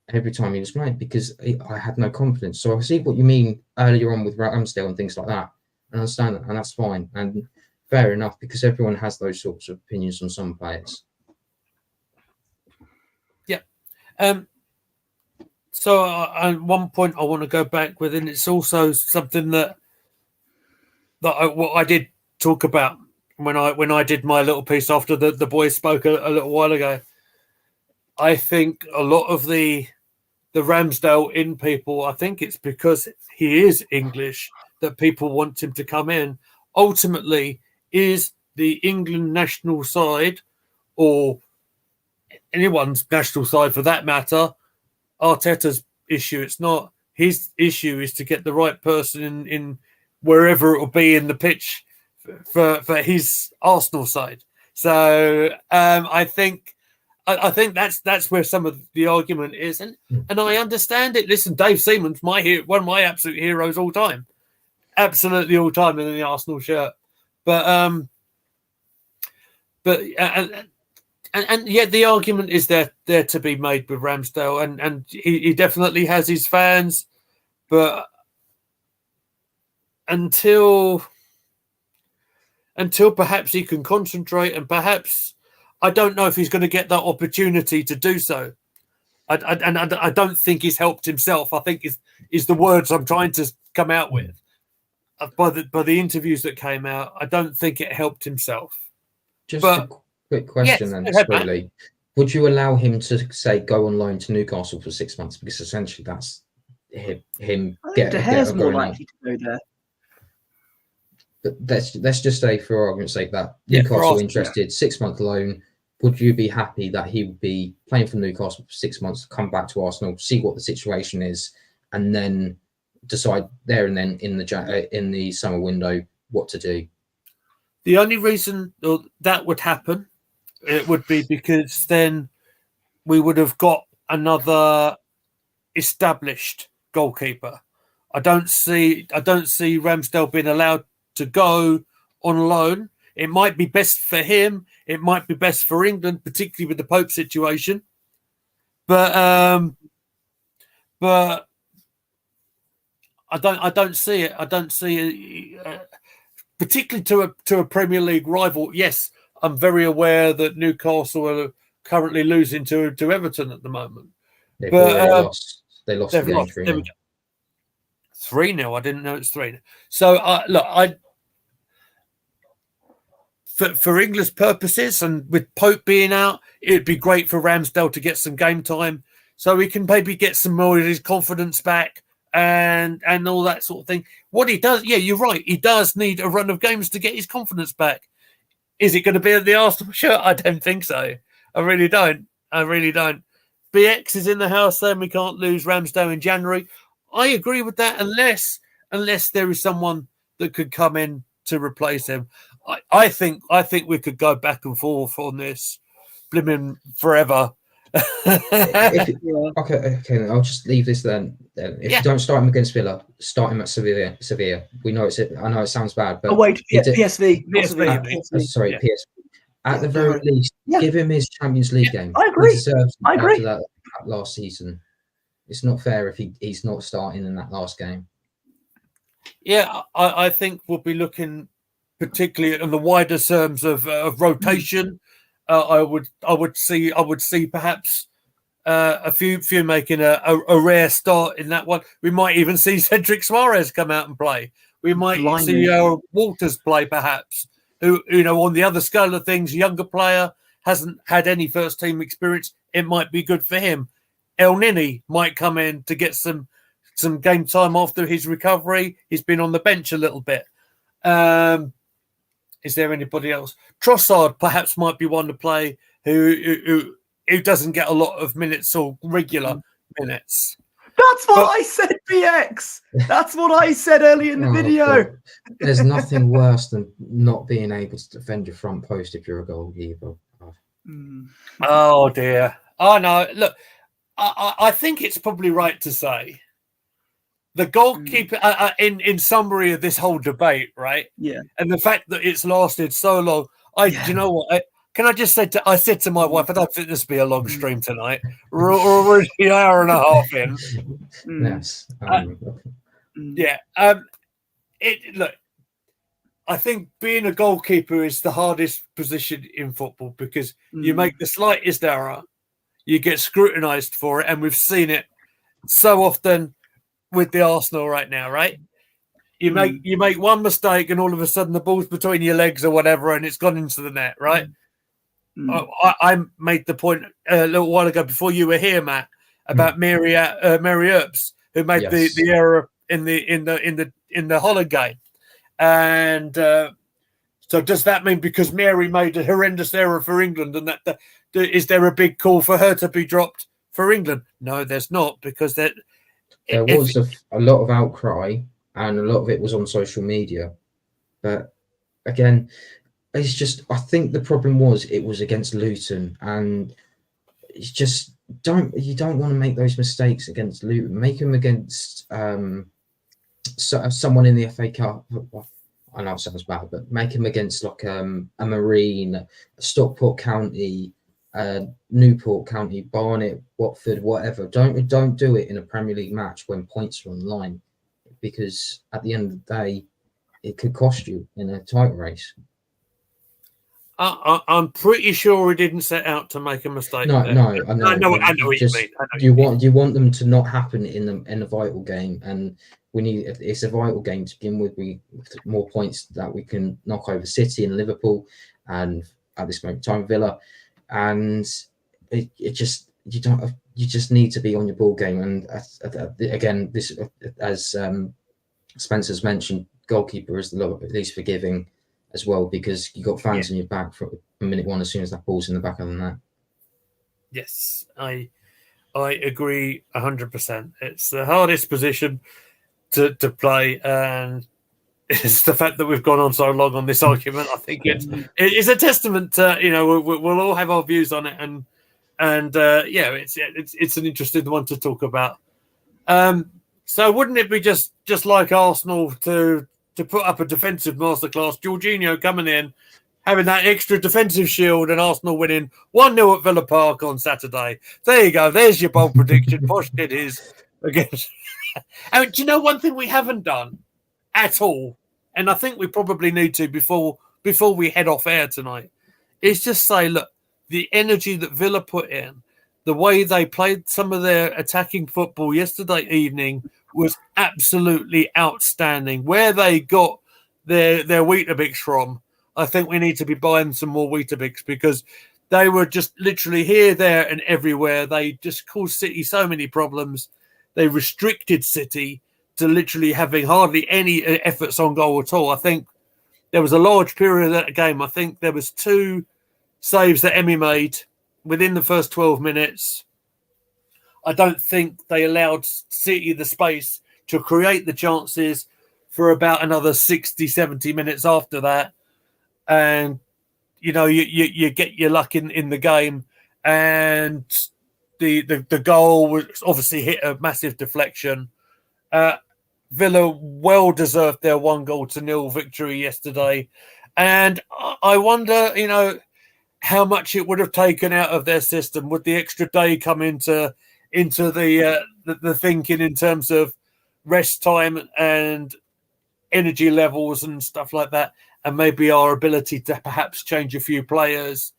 Every time he was playing, because I had no confidence. So I see what you mean earlier on with Ramsdale and things like that. I understand that, and that's fine and fair enough, because everyone has those sorts of opinions on some players. Yeah. So at one point I want to go back with, and it's also something that I did talk about when I did my little piece after the boys spoke a little while ago. I think a lot of the Ramsdale in people, I think it's because he is English that people want him to come in. Ultimately, is the England national side, or anyone's national side for that matter, Arteta's issue. It's not. His issue is to get the right person in wherever it will be in the pitch for his Arsenal side. So I think that's where some of the argument is, and I understand it. Listen, Dave Seaman's one of my absolute heroes all time, absolutely all time in the Arsenal shirt. But yet the argument is there to be made with Ramsdale, and he definitely has his fans, but until perhaps he can concentrate, and perhaps I don't know if he's going to get that opportunity to do so. I don't think he's helped himself. I think is the words I'm trying to come out with. By the interviews that came out, I don't think it helped himself. Just a quick question then, Squirrely. Would you allow him to say go on loan to Newcastle for 6 months? Because essentially that's him De Gea's more likely to go there. But let's just say, for argument's sake, that Newcastle interested, 6 month loan. Would you be happy that he would be playing for Newcastle for 6 months, come back to Arsenal, see what the situation is, and then decide there and then in the summer window what to do? The only reason that would happen, it would be because then we would have got another established goalkeeper. I don't see Ramsdale being allowed to go on loan. It might be best for him. It might be best for England, particularly with the Pope situation. But I don't see it. I don't see it, particularly to a Premier League rival. Yes, I'm very aware that Newcastle are currently losing to Everton at the moment. They lost the game 3-0. 3-0. I didn't know it's 3-0. So look, for England's purposes, and with Pope being out, it'd be great for Ramsdale to get some game time, so he can maybe get some more of his confidence back and all that sort of thing. What he does, yeah, you're right. He does need a run of games to get his confidence back. Is it going to be at the Arsenal shirt? I don't think so. I really don't. BX is in the house saying we can't lose Ramsdale in January. I agree with that unless there is someone that could come in to replace him. I think we could go back and forth on this blimmin' forever. Okay, I'll just leave this then. If you don't start him against Villa, start him at Sevilla. We know I know it sounds bad, but PSV. Sorry, PSV. At the very least, give him his Champions League game. I agree. I agree. After that last season, it's not fair if he's not starting in that last game. Yeah, I think we'll be looking particularly in the wider terms of rotation. I would see perhaps a few making a rare start in that one. We might even see Cedric Suarez come out and play. We might see Walters play perhaps. Who, on the other scale of things, younger player, hasn't had any first team experience. It might be good for him. El Nini might come in to get some game time after his recovery. He's been on the bench a little bit. Is there anybody else? Trossard perhaps might be one to play who doesn't get a lot of minutes or regular minutes. That's what I said, BX. That's what I said earlier in the video. God. There's nothing worse than not being able to defend your front post if you're a goalkeeper. Oh dear. Oh no. Look, I think it's probably right to say the goalkeeper. In summary of this whole debate, right? Yeah. And the fact that it's lasted so long. Do you know what? Can I just say? I said to my wife, I don't think this will be a long stream tonight. We're already an hour and a half in. Yes. Yeah. Look, I think being a goalkeeper is the hardest position in football because you make the slightest error, you get scrutinised for it, and we've seen it so often with the Arsenal right now, right? You make one mistake, and all of a sudden the ball's between your legs or whatever, and it's gone into the net, right? I made the point a little while ago before you were here, Matt, about Mary Earps, who made the error in the Holland game, and so does that mean because Mary made a horrendous error for England, and that is there a big call for her to be dropped for England? No, there's not, because there was a lot of outcry, and a lot of it was on social media, but again. It's just, I think the problem was it was against Luton, and it's just you don't want to make those mistakes against Luton. Make them against someone in the FA Cup. I know it sounds bad, but make them against like a Marine, a Stockport County, Newport County, Barnet, Watford, whatever. Don't do it in a Premier League match when points are on the line, because at the end of the day, it could cost you in a title race. I'm pretty sure we didn't set out to make a mistake. No, I know. I know what you mean. You want them to not happen in a vital game, and it's a vital game to begin with. We more points that we can knock over City and Liverpool, and at this moment in time Villa, and you just need to be on your ball game. And again, this as Spencer's mentioned, goalkeeper is the least forgiving as well, because you got fans on your back from minute one as soon as that ball's in the back of the net. Yes, I agree 100%. It's the hardest position to play, and it's the fact that we've gone on so long on this argument. I think it's a testament to, we'll all have our views on it, and it's an interesting one to talk about. So wouldn't it be just like Arsenal to put up a defensive masterclass? Jorginho coming in, having that extra defensive shield, and Arsenal winning 1-0 at Villa Park on Saturday. There you go. There's your bold prediction. Posh did his against. And do you know one thing we haven't done at all, and I think we probably need to before we head off air tonight, is just say, look, the energy that Villa put in, the way they played some of their attacking football yesterday evening was absolutely outstanding. Where they got their Weetabix from, I think we need to be buying some more Weetabix, because they were just literally here, there, and everywhere. They just caused City so many problems. They restricted City to literally having hardly any efforts on goal at all. I think there was a large period of that game. I think there was 2 saves that Emmy made within the first 12 minutes. I don't think they allowed City the space to create the chances for about another 60, 70 minutes after that. And, you get your luck in the game. And the goal was obviously hit a massive deflection. Villa well deserved their 1-0 victory yesterday. And I wonder, how much it would have taken out of their system. Would the extra day come into the thinking in terms of rest time and energy levels and stuff like that, and maybe our ability to perhaps change a few players?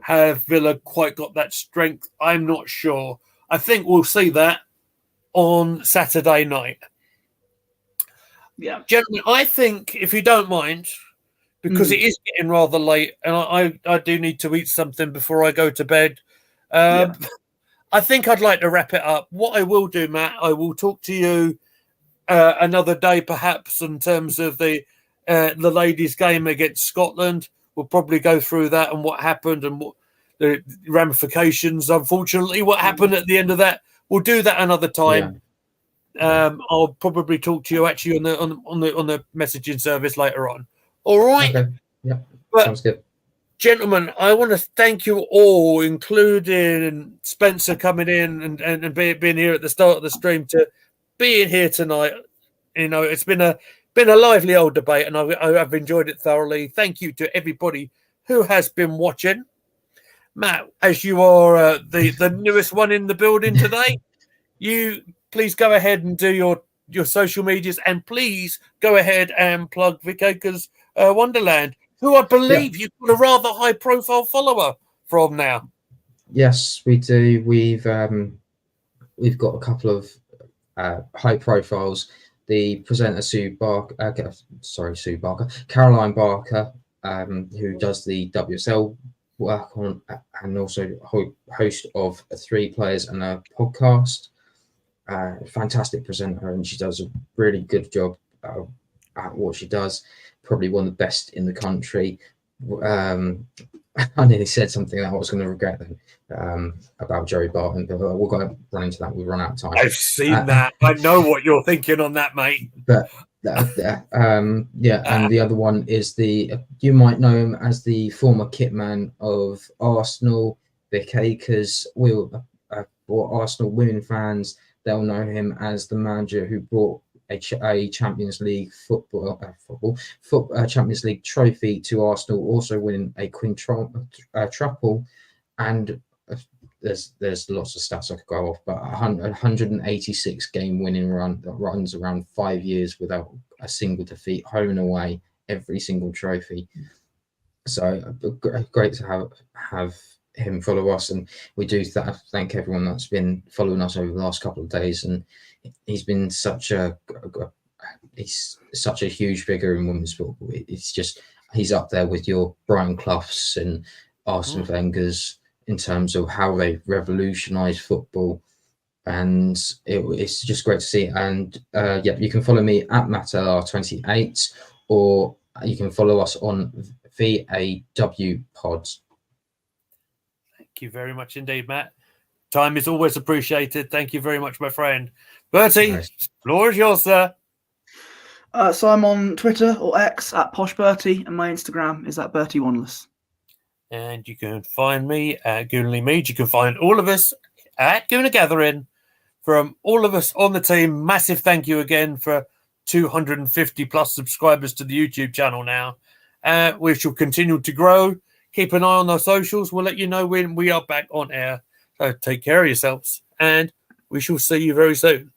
Have Villa quite got that strength? I'm not sure. I think we'll see that on Saturday night. Yeah, gentlemen, I think, if you don't mind, because it is getting rather late, and I do need to eat something before I go to bed. I think I'd like to wrap it up. What I will do, Matt, I will talk to you another day, perhaps, in terms of the ladies' game against Scotland. We'll probably go through that and what happened and what the ramifications. Unfortunately, what happened at the end of that. We'll do that another time. I'll probably talk to you actually on the messaging service later on. All right. Okay. Yeah. But, Sounds good. gentlemen, I want to thank you all, including Spencer coming in and being here at the start of the stream, to being here tonight. You know, it's been a lively old debate, and I've enjoyed it thoroughly. Thank you to everybody who has been watching. Matt, as you are the newest one in the building today, you please go ahead and do your social medias, and please go ahead and plug Vic Akers Wonderland, who I believe you've got a rather high profile follower from now. Yes, we do. We've got a couple of high profiles. The presenter Caroline Barker, who does the WSL work on, and also host of 3 Players and a podcast. Fantastic presenter, and she does a really good job at what she does. Probably one of the best in the country. I nearly said something that I was going to regret then, about Joey Barton, but we're going to run into that. We've run out of time. I've seen that. I know what you're thinking on that, mate. But and the other one is you might know him as the former kitman of Arsenal, Vic Akers. For Arsenal women fans, they'll know him as the manager who brought a Champions League Champions League trophy to Arsenal, also winning a quintuple, and there's lots of stats I could go off, but 186 game winning run that runs around 5 years without a single defeat, home and away, every single trophy. So great to have him follow us, and we do thank everyone that's been following us over the last couple of days. And he's been such a huge figure in women's football. It's just, he's up there with your Brian Cloughs and Arsene Wenger's in terms of how they revolutionised football, and it's just great to see. And you can follow me at MattLR28, or you can follow us on VAW Pods. Thank you very much indeed, Matt. Time is always appreciated. Thank you very much, my friend. Bertie, Nice. Floor is yours, sir. So I'm on Twitter or X at Posh Bertie, and my Instagram is at Bertie Wanless. And you can find me at Gooner Mead. You can find all of us at Gooner Gathering. From all of us on the team, massive thank you again for 250 plus subscribers to the YouTube channel now. We shall continue to grow. Keep an eye on our socials. We'll let you know when we are back on air. So take care of yourselves, and we shall see you very soon.